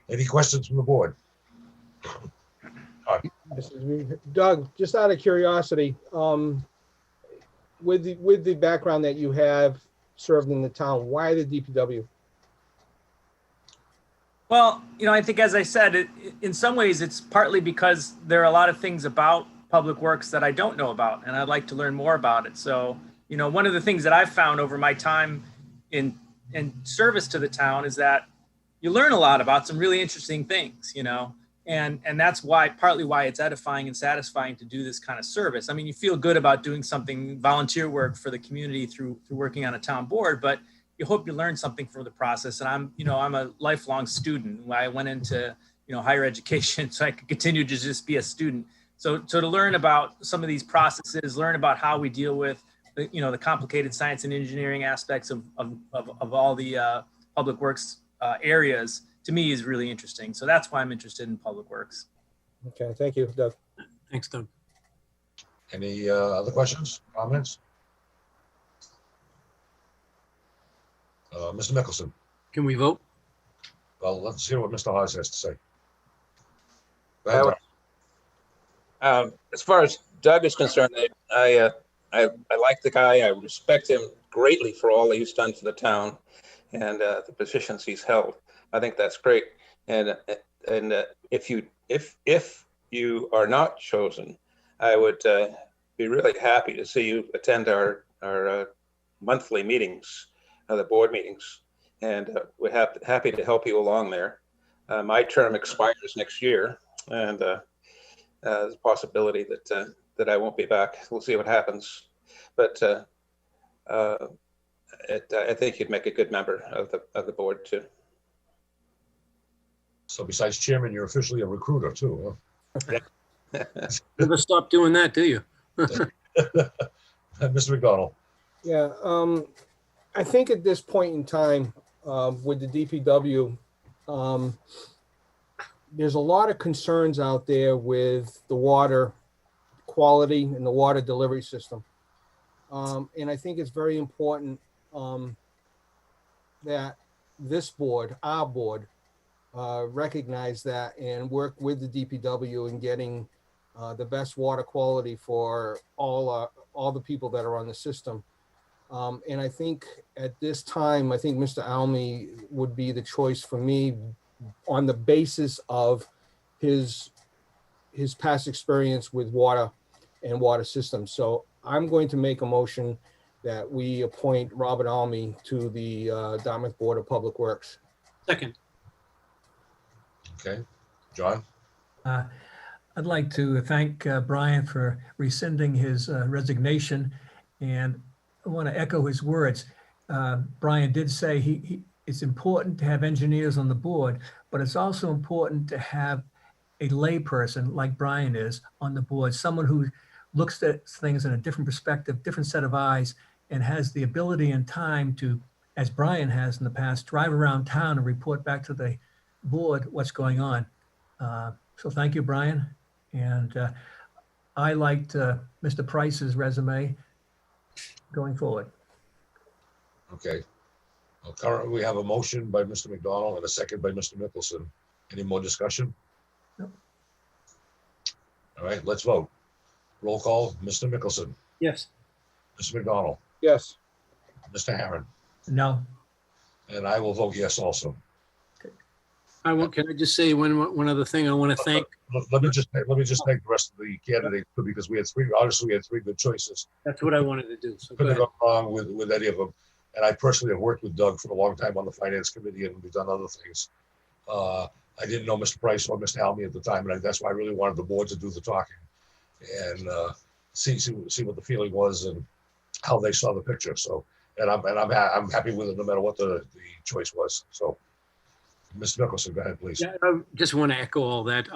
any questions from the board? Doug, just out of curiosity, with the background that you have served in the town, why the DPW? Well, you know, I think, as I said, in some ways it's partly because there are a lot of things about Public Works that I don't know about, and I'd like to learn more about it. So, you know, one of the things that I've found over my time in service to the town is that you learn a lot about some really interesting things, you know, and that's partly why it's edifying and satisfying to do this kind of service. I mean, you feel good about doing something, volunteer work for the community through working on a town board, but you hope you learn something from the process. And I'm a lifelong student. I went into, you know, higher education so I could continue to just be a student. So to learn about some of these processes, learn about how we deal with, you know, the complicated science and engineering aspects of all the Public Works areas, to me is really interesting. So that's why I'm interested in Public Works. Okay, thank you, Doug. Thanks, Doug. Any other questions, comments? Mr. Mickelson. Can we vote? Well, let's hear what Mr. Hawes has to say. Go ahead, As far as Doug is concerned, I like the guy. I respect him greatly for all he's done for the town and the positions he's held. I think that's great. And if you are not chosen, I would be really happy to see you attend our monthly meetings, the board meetings, and we're happy to help you along there. My term expires next year, and there's a possibility that I won't be back. We'll see what happens, but I think you'd make a good member of the board too. So besides chairman, you're officially a recruiter too, huh? Never stop doing that, do you? Mr. McDonald. Yeah, I think at this point in time, with the DPW, there's a lot of concerns out there with the water quality and the water delivery system. And I think it's very important that this board, our board, recognize that and work with the DPW in getting the best water quality for all the people that are on the system. And I think at this time, I think Mr. Almy would be the choice for me on the basis of his past experience with water and water systems. So I'm going to make a motion that we appoint Robert Almy to the Dartmouth Board of Public Works. Second. Okay, John. I'd like to thank Brian for rescinding his resignation, and I want to echo his words. Brian did say it's important to have engineers on the board, but it's also important to have a layperson like Brian is on the board, someone who looks at things in a different perspective, different set of eyes, and has the ability and time to, as Brian has in the past, drive around town and report back to the board what's going on. So thank you, Brian. And I liked Mr. Price's resume going forward. Okay. Well, currently, we have a motion by Mr. McDonald and a second by Mr. Mickelson. Any more discussion? Nope. All right, let's vote. Roll call, Mr. Mickelson, Yes. Mr. McDonald, Yes. Mr. Harron, No, and I will vote yes also. Can I just say one other thing? I want to thank, Let me just thank the rest of the candidates too, because we had three good choices. that's what I wanted to do. So go Couldn't ahead. have gone wrong with any of them. And I personally have worked with Doug for a long time on the finance committee, and we've done other things. I didn't know Mr. Price or Mr. Halmy at the time, and that's why I really wanted the board to do the talking and see what the feeling was and how they saw the picture. So, and I'm happy with it no matter what the choice was. So, Mr. Mickelson, go ahead, please. Yeah, I just want to echo all that.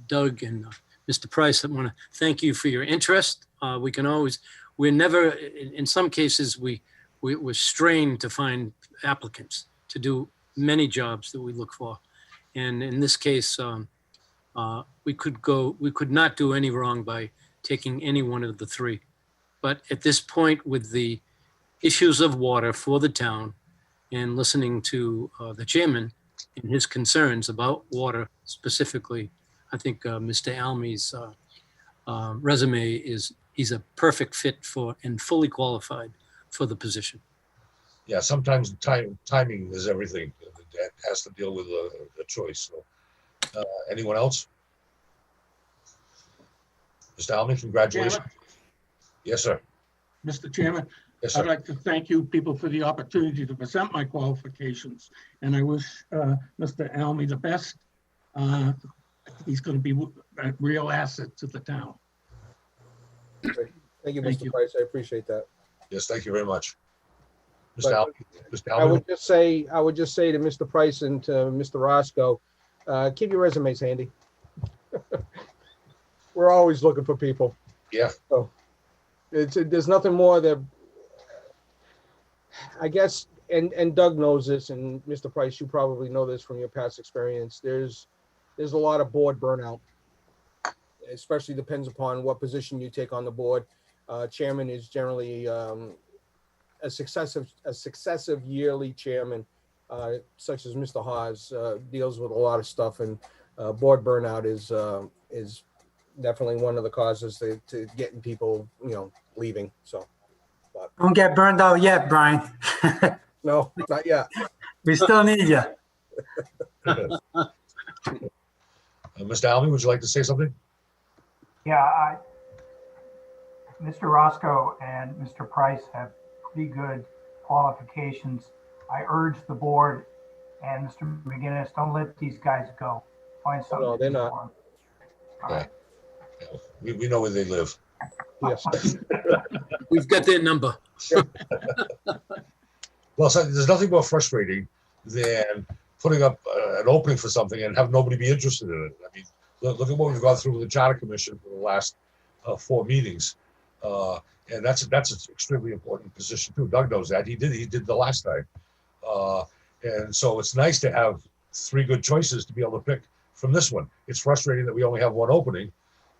Doug and Mr. Price, I want to thank you for your interest. We're never, in some cases, we're strained to find applicants to do many jobs that we look for. And in this case, we could not do any wrong by taking any one of the three. But at this point, with the issues of water for the town and listening to the chairman and his concerns about water specifically, I think Mr. Almey's resume he's a perfect fit for and fully qualified for the position. Yeah, sometimes timing is everything. That has to deal with a choice. So, anyone else? Mr. Almy, congratulations. Chairman? Yes, sir. Mr. Chairman, Yes, I'd sir. like to thank you people for the opportunity to present my qualifications. And I wish Mr. Almy the best. He's going to be a real asset to the town. Thank you, Thank Mr. you. Price. I appreciate that. Yes, thank you very much. Mr. But- Almy, Mr. I Almy, would just say to Mr. Price and to Mr. Roscoe, keep your resumes handy. We're always looking for people. Yeah. So there's nothing more that I guess, and Doug knows this, and Mr. Price, you probably know this from your past experience. There's a lot of board burnout, especially depends upon what position you take on the board. Chairman is generally a successive yearly chairman, such as Mr. Hawes, deals with a lot of stuff, and board burnout is definitely one of the causes to getting people, leaving. So, Don't get burned out yet, Brian. no, not yet. We still need you. Mr. Almy, would you like to say something? Yeah, Mr. Roscoe and Mr. Price have pretty good qualifications. I urge the board and Mr. McGinnis, don't let these guys go. Find something. No, they're to do not. for 'em. All Okay. right. We know where they live. Yes. We've got their number. Well, so there's nothing more frustrating than putting up an opening for something and have nobody be interested in it. I mean, look at what we've gone through with the Charter Commission for the last 4 meetings. And that's an extremely important position too. Doug knows that. He did the last time. And so it's nice to have 3 good choices to be able to pick from this one. It's frustrating that we only have 1 opening,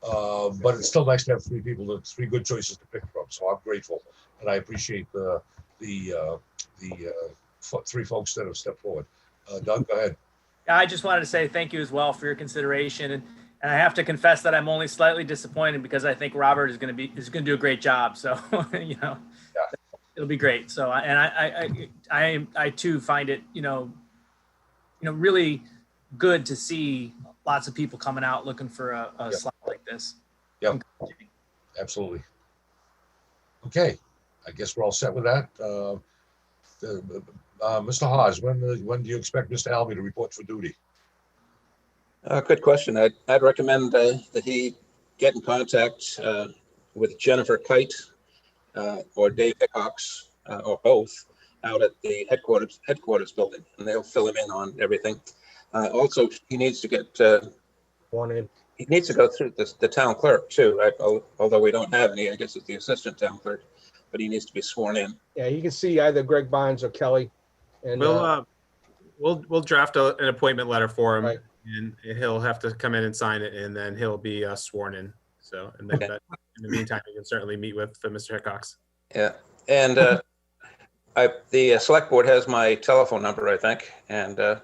but it's still nice to have 3 people, 3 good choices to pick from. So I'm grateful, and I appreciate the 3 folks that have stepped forward. Doug, go ahead. I just wanted to say thank you as well for your consideration. And I have to confess that I'm only slightly disappointed because I think Robert is going to do a great job. So, it'll be great. So, I too find it, really good to see lots of people coming out looking for a slot like this. Yep. Absolutely. Okay, I guess we're all set with that. Mr. Hawes, when do you expect Mr. Almy to report for duty? Good question. I'd recommend that he get in contact with Jennifer Kite or Dave Hickox or both out at the headquarters building, and they'll fill him in on everything. Also, he needs to get One in. he needs to go through the town clerk too. Although we don't have any, I guess it's the assistant town clerk, but he needs to be sworn in. Yeah, you can see either Greg Barnes or Kelly. And We'll draft an appointment letter for him, Right. and he'll have to come in and sign it, and then he'll be sworn in. So, and then that, in the meantime, you can certainly meet with Mr. Hickox. Yeah, and the select board has my telephone number, I think, and Oh,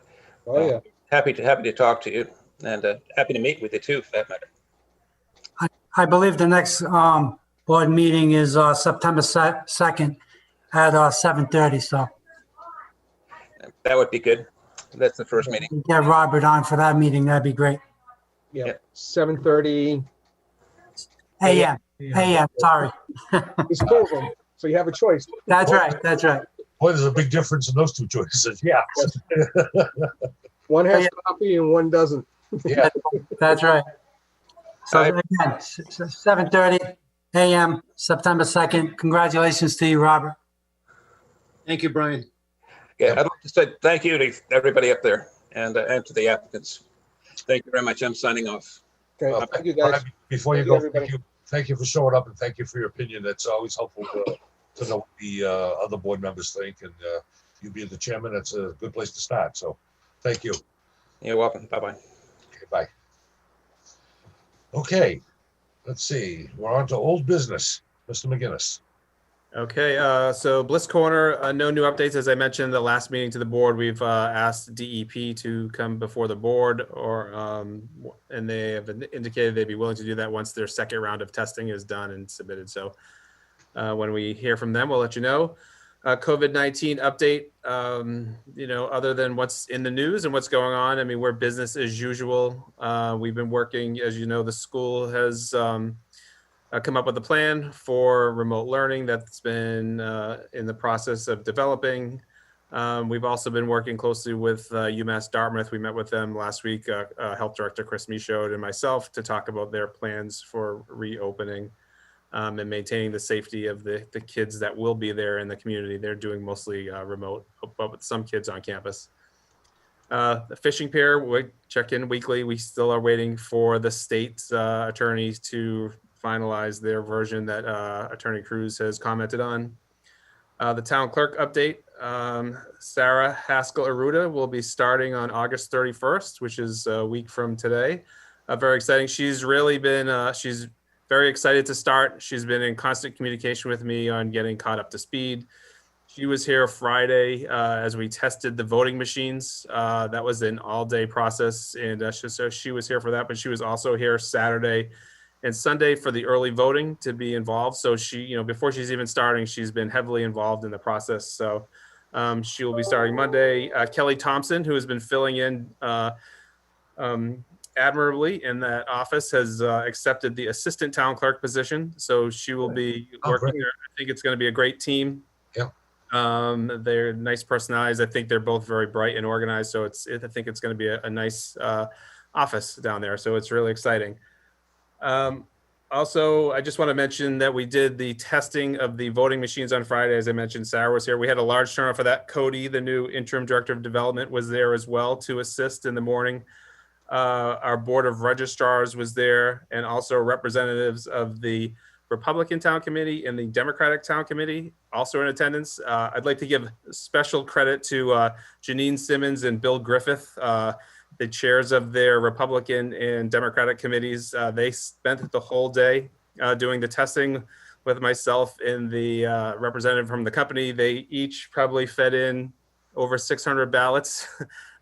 yeah. happy to talk to you, and happy to meet with you too, for that matter. I believe the next board meeting is September 2nd at 7:30. So That would be good. That's the first meeting. get Robert on for that meeting. That'd be great. Yeah, Yeah. 7:30. AM. AM. Sorry. There's two of them, so you have a choice. That's right. That's right. Boy, there's a big difference in those two choices. Yeah. One has Yeah. coffee and one doesn't. Yeah. That's right. So I- again, 7:30 AM, September 2nd. Congratulations to you, Robert. Thank you, Brian. Yeah, I'd like to say thank you to everybody up there and to the applicants. Thank you very much. I'm signing off. Okay, thank you, guys. Before you Thank you, go, everybody. thank you for showing up and thank you for your opinion. That's always helpful to know what the other board members think, and you being the chairman, that's a good place to start. So thank you. You're welcome. Bye-bye. Okay, bye. Okay, let's see. We're on to old business. Mr. McGinnis. Okay, so Bliss Corner, no new updates. As I mentioned, the last meeting to the board, we've asked DEP to come before the board, and they have indicated they'd be willing to do that once their second round of testing is done and submitted. So when we hear from them, we'll let you know. COVID-19 update, other than what's in the news and what's going on, I mean, we're business as usual. We've been working, as you know, the school has come up with a plan for remote learning that's been in the process of developing. We've also been working closely with UMass Dartmouth. We met with them last week, Health Director Chris Michaud and myself, to talk about their plans for reopening and maintaining the safety of the kids that will be there in the community. They're doing mostly remote, but with some kids on campus. The fishing pier, we check in weekly. We still are waiting for the state attorneys to finalize their version that Attorney Cruz has commented on. The town clerk update, Sarah Haskell Aruda will be starting on August 31st, which is a week from today. Very exciting. She's really been, she's very excited to start. She's been in constant communication with me on getting caught up to speed. She was here Friday as we tested the voting machines. That was an all-day process, and so she was here for that, but she was also here Saturday and Sunday for the early voting to be involved. So she, before she's even starting, she's been heavily involved in the process. So she will be starting Monday. Kelly Thompson, who has been filling in admirably in that office, has accepted the assistant town clerk position. So she will be working there. I think it's going to be a great team. Yeah. They're nice personalities. I think they're both very bright and organized. So I think it's going to be a nice office down there. So it's really exciting. Also, I just want to mention that we did the testing of the voting machines on Friday. As I mentioned, Sarah was here. We had a large turnout for that. Cody, the new interim director of development, was there as well to assist in the morning. Our board of registrars was there, and also representatives of the Republican Town Committee and the Democratic Town Committee also in attendance. I'd like to give special credit to Janine Simmons and Bill Griffith, the chairs of their Republican and Democratic committees. They spent the whole day doing the testing with myself and the representative from the company. They each probably fed in over 600 ballots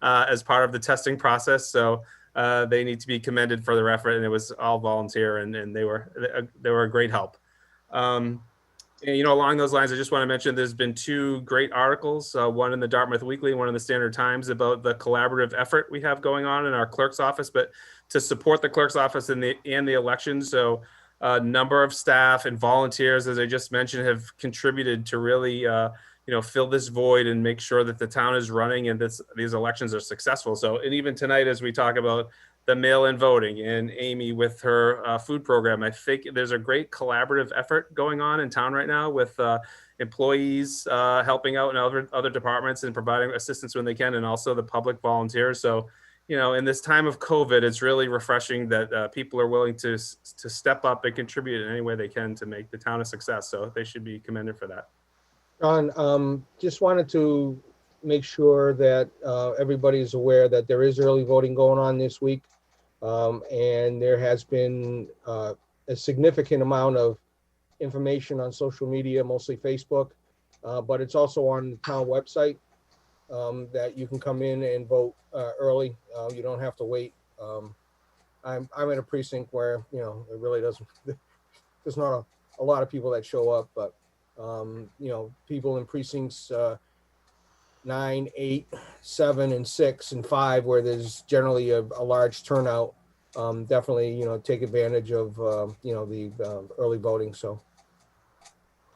as part of the testing process. So they need to be commended for their effort, and it was all volunteer, and they were a great help. And, along those lines, I just want to mention there's been two great articles, one in the Dartmouth Weekly, one in the Standard Times, about the collaborative effort we have going on in our clerk's office, but to support the clerk's office in the election. So a number of staff and volunteers, as I just mentioned, have contributed to really, fill this void and make sure that the town is running and these elections are successful. So, and even tonight, as we talk about the mail-in voting and Amy with her food program, I think there's a great collaborative effort going on in town right now with employees helping out in other departments and providing assistance when they can, and also the public volunteers. So, in this time of COVID, it's really refreshing that people are willing to step up and contribute in any way they can to make the town a success. So they should be commended for that. John, just wanted to make sure that everybody's aware that there is early voting going on this week. And there has been a significant amount of information on social media, mostly Facebook, but it's also on the town website that you can come in and vote early. You don't have to wait. I'm in a precinct where, you know, it really doesn't, there's not a lot of people that show up, but, you know, people in precincts 9, 8, 7, and 6, and 5, where there's generally a large turnout, definitely, you know, take advantage of, you know, the early voting. So.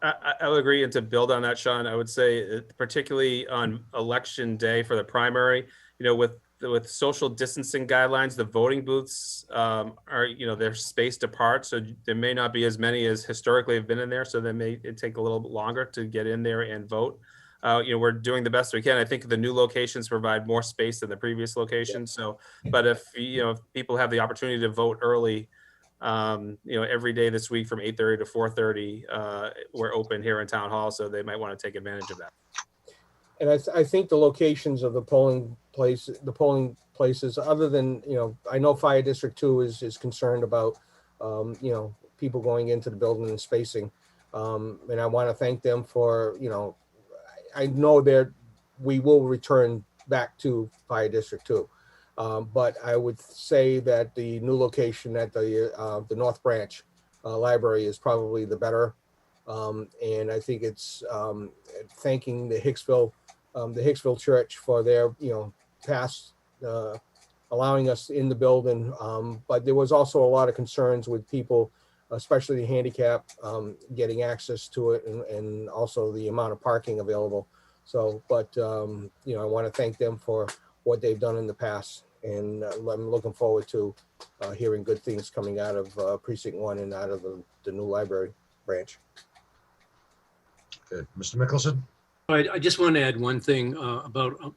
I would agree, and to build on that, Sean, I would say particularly on election day for the primary, you know, with social distancing guidelines, the voting booths are, you know, they're spaced apart, so there may not be as many as historically have been in there, so it take a little bit longer to get in there and vote. You know, we're doing the best we can. I think the new locations provide more space than the previous locations. So, but if, you know, if people have the opportunity to vote early, you know, every day this week from 8:30 to 4:30, we're open here in Town Hall, so they might want to take advantage of that. And I think the locations of the polling places, other than, you know, I know Fire District 2 is concerned about, you know, people going into the building and spacing. And I want to thank them for, you know, I know that we will return back to Fire District 2. But I would say that the new location at the North Branch Library is probably the better. And I think it's thanking the Hicksville Church for their, you know, past allowing us in the building. But there was also a lot of concerns with people, especially the handicap, getting access to it, and also the amount of parking available. So, but, you know, I want to thank them for what they've done in the past. And I'm looking forward to hearing good things coming out of Precinct 1 and out of the new library branch. Okay, Mr. Mickelson? I just want to add one thing about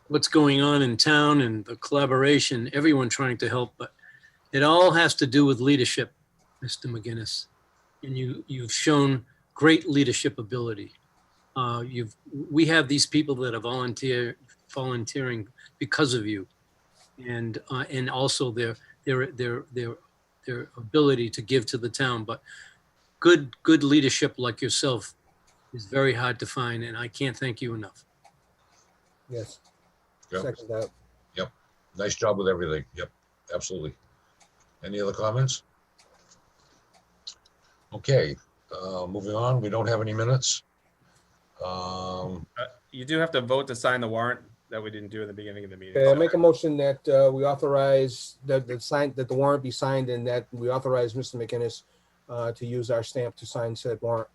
what's going on in town and the collaboration, everyone trying to help, but it all has to do with leadership, Mr. McGinnis. And you've shown great leadership ability. We have these people that are volunteering because of you, and also their ability to give to the town. But good leadership like yourself is very hard to find, and I can't thank you enough. Yes. Yep. Second that. Yep. Nice job with everything. Yep, absolutely. Any other comments? Okay, moving on. We don't have any minutes. You do have to vote to sign the warrant that we didn't do in the beginning of the meeting. Okay, I make a motion that we authorize that the warrant be signed, and that we authorize Mr. McInnes to use our stamp to sign said warrant.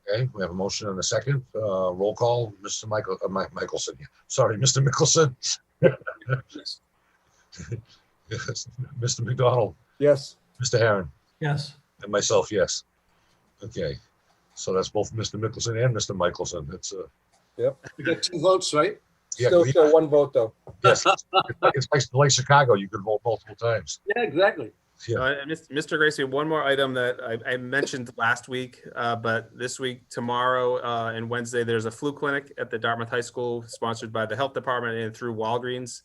Okay, we have a motion and a second. Roll call, Mr. Mickelson. Sorry, Mr. Mickelson. Yes. Yes. Mr. McDonald. Yes. Mr. Herron. Yes. And myself, yes. Okay, so that's both Mr. Mickelson and Mr. Michelson. It's Yep. We got 2 votes, right? yeah, Still one vote though. yes. It's like Chicago. You can vote multiple times. Yeah, exactly. Yeah. Mr. Gracie, one more item that I mentioned last week, but this week, tomorrow and Wednesday, there's a flu clinic at the Dartmouth High School sponsored by the health department and through Walgreens.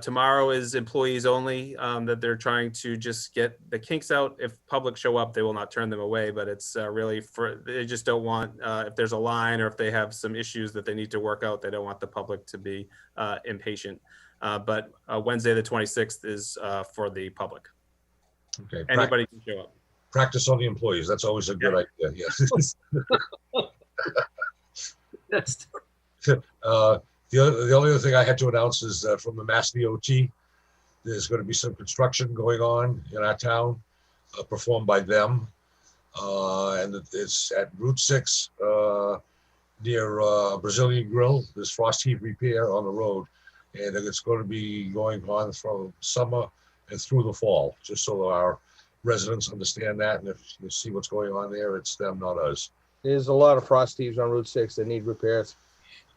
Tomorrow is employees only, that they're trying to just get the kinks out. If public show up, they will not turn them away, but it's really they just don't want, if there's a line or if they have some issues that they need to work out, they don't want the public to be impatient. But Wednesday, the 26th is for the public. Okay. Anybody can show up. Practice on the employees. That's always a good idea. Yes. That's The only other thing I had to announce is from the Mass DOT, there's going to be some construction going on in our town, performed by them. And it's at Route 6 near Brazilian Grill. There's frost heave repair on the road. And it's going to be going on from summer and through the fall, just so our residents understand that. And if you see what's going on there, it's them, not us. There's a lot of frost heaves on Route 6 that need repairs.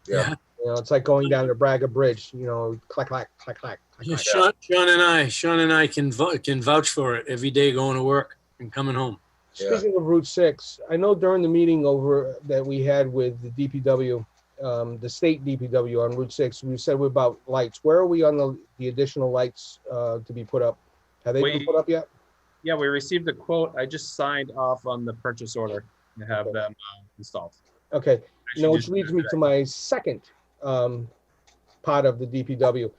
Yeah. You know, it's like going down to Braga Bridge, you know, clack, clack, clack, clack. Yeah, Sean and I can vouch for it every day going to work and coming home. Yeah. Speaking of Route 6, I know during the meeting over that we had with the DPW, the state DPW on Route 6, we said about lights. Where are we on the additional lights to be put up? Have they been put up yet? Yeah, we received a quote. I just signed off on the purchase order to have them installed. Okay, Actually, now which just leads me today. to my second part of the DPW.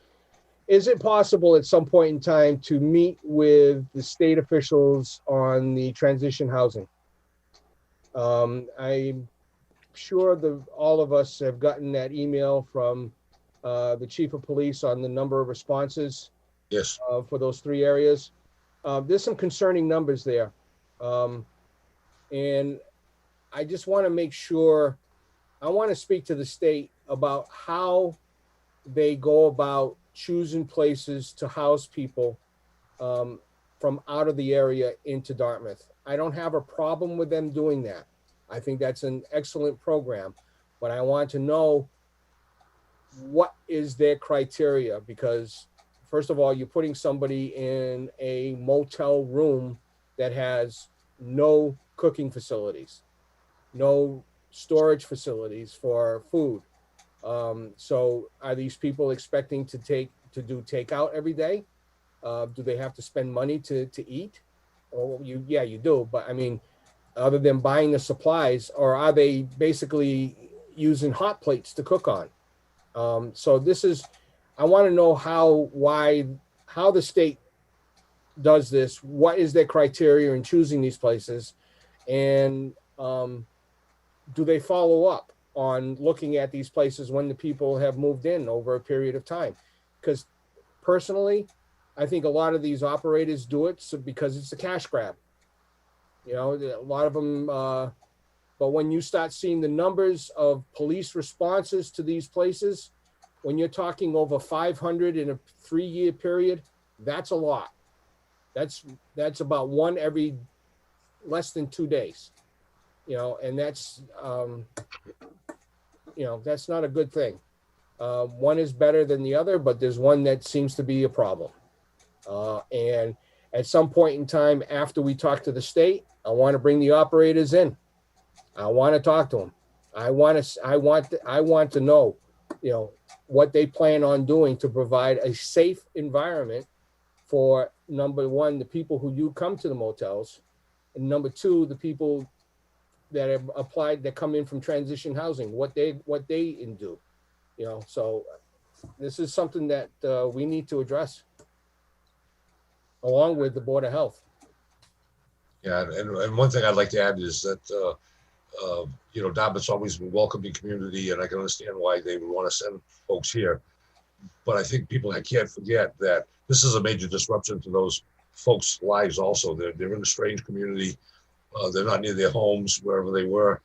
Is it possible at some point in time to meet with the state officials on the transition housing? I'm sure all of us have gotten that email from the chief of police on the number of responses Yes. for those 3 areas. There's some concerning numbers there. And I just want to make sure, I want to speak to the state about how they go about choosing places to house people from out of the area into Dartmouth. I don't have a problem with them doing that. I think that's an excellent program, but I want to know what is their criteria, because first of all, you're putting somebody in a motel room that has no cooking facilities, no storage facilities for food. So are these people expecting to do takeout every day? Do they have to spend money to eat? Or yeah, you do. But I mean, other than buying the supplies, or are they basically using hot plates to cook on? So I want to know how the state does this. What is their criteria in choosing these places? And do they follow up on looking at these places when the people have moved in over a period of time? Because personally, I think a lot of these operators do it because it's a cash grab. You know, a lot of them, but when you start seeing the numbers of police responses to these places, when you're talking over 500 in a 3-year period, that's a lot. That's about one every less than 2 days. You know, and that's, that's not a good thing. One is better than the other, but there's one that seems to be a problem. And at some point in time, after we talk to the state, I want to bring the operators in. I want to talk to them. I want to know, what they plan on doing to provide a safe environment for, number one, the people who you come to the motels, and number two, the people that have applied, that come in from transition housing, what they do. So this is something that we need to address, along with the Board of Health. Yeah, and one thing I'd like to add is that, Dartmouth's always been a welcoming community, and I can understand why they would want to send folks here. But I think people can't forget that this is a major disruption to those folks' lives also. They're in a strange community. They're not near their homes, wherever they were.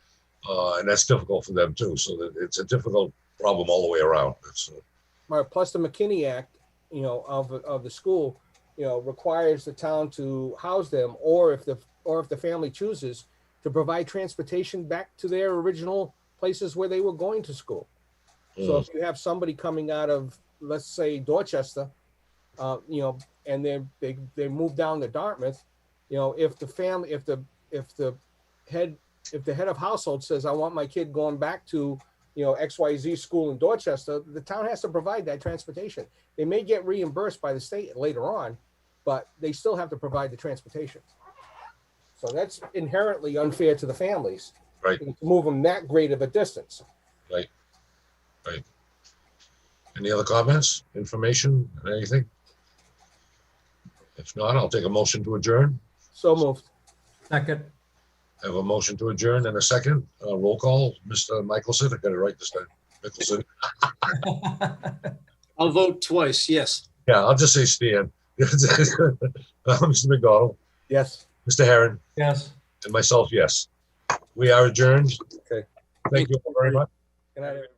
And that's difficult for them too. So that it's a difficult problem all the way around. Right. Plus the McKinney Act, of the school, requires the town to house them, or if the family chooses, to provide transportation back to their original places where they were going to school. So if you have somebody coming out of, let's say, Dorchester, and they move down to Dartmouth, if the head of household says, I want my kid going back to, XYZ school in Dorchester, the town has to provide that transportation. They may get reimbursed by the state later on, but they still have to provide the transportation. So that's inherently unfair to the families. Right. To move them that great of a distance. Right. Any other comments, information, anything? If not, I'll take a motion to adjourn. So moved. Second. I have a motion to adjourn and a second. Roll call, Mr. Michelson. I got it right this time. Michelson. I'll vote twice, yes. Yeah, I'll just say Stan. Mr. McDonald. Yes. Mr. Herron. Yes. And myself, yes. We are adjourned. Okay. Thank you all very much. Good night, everybody.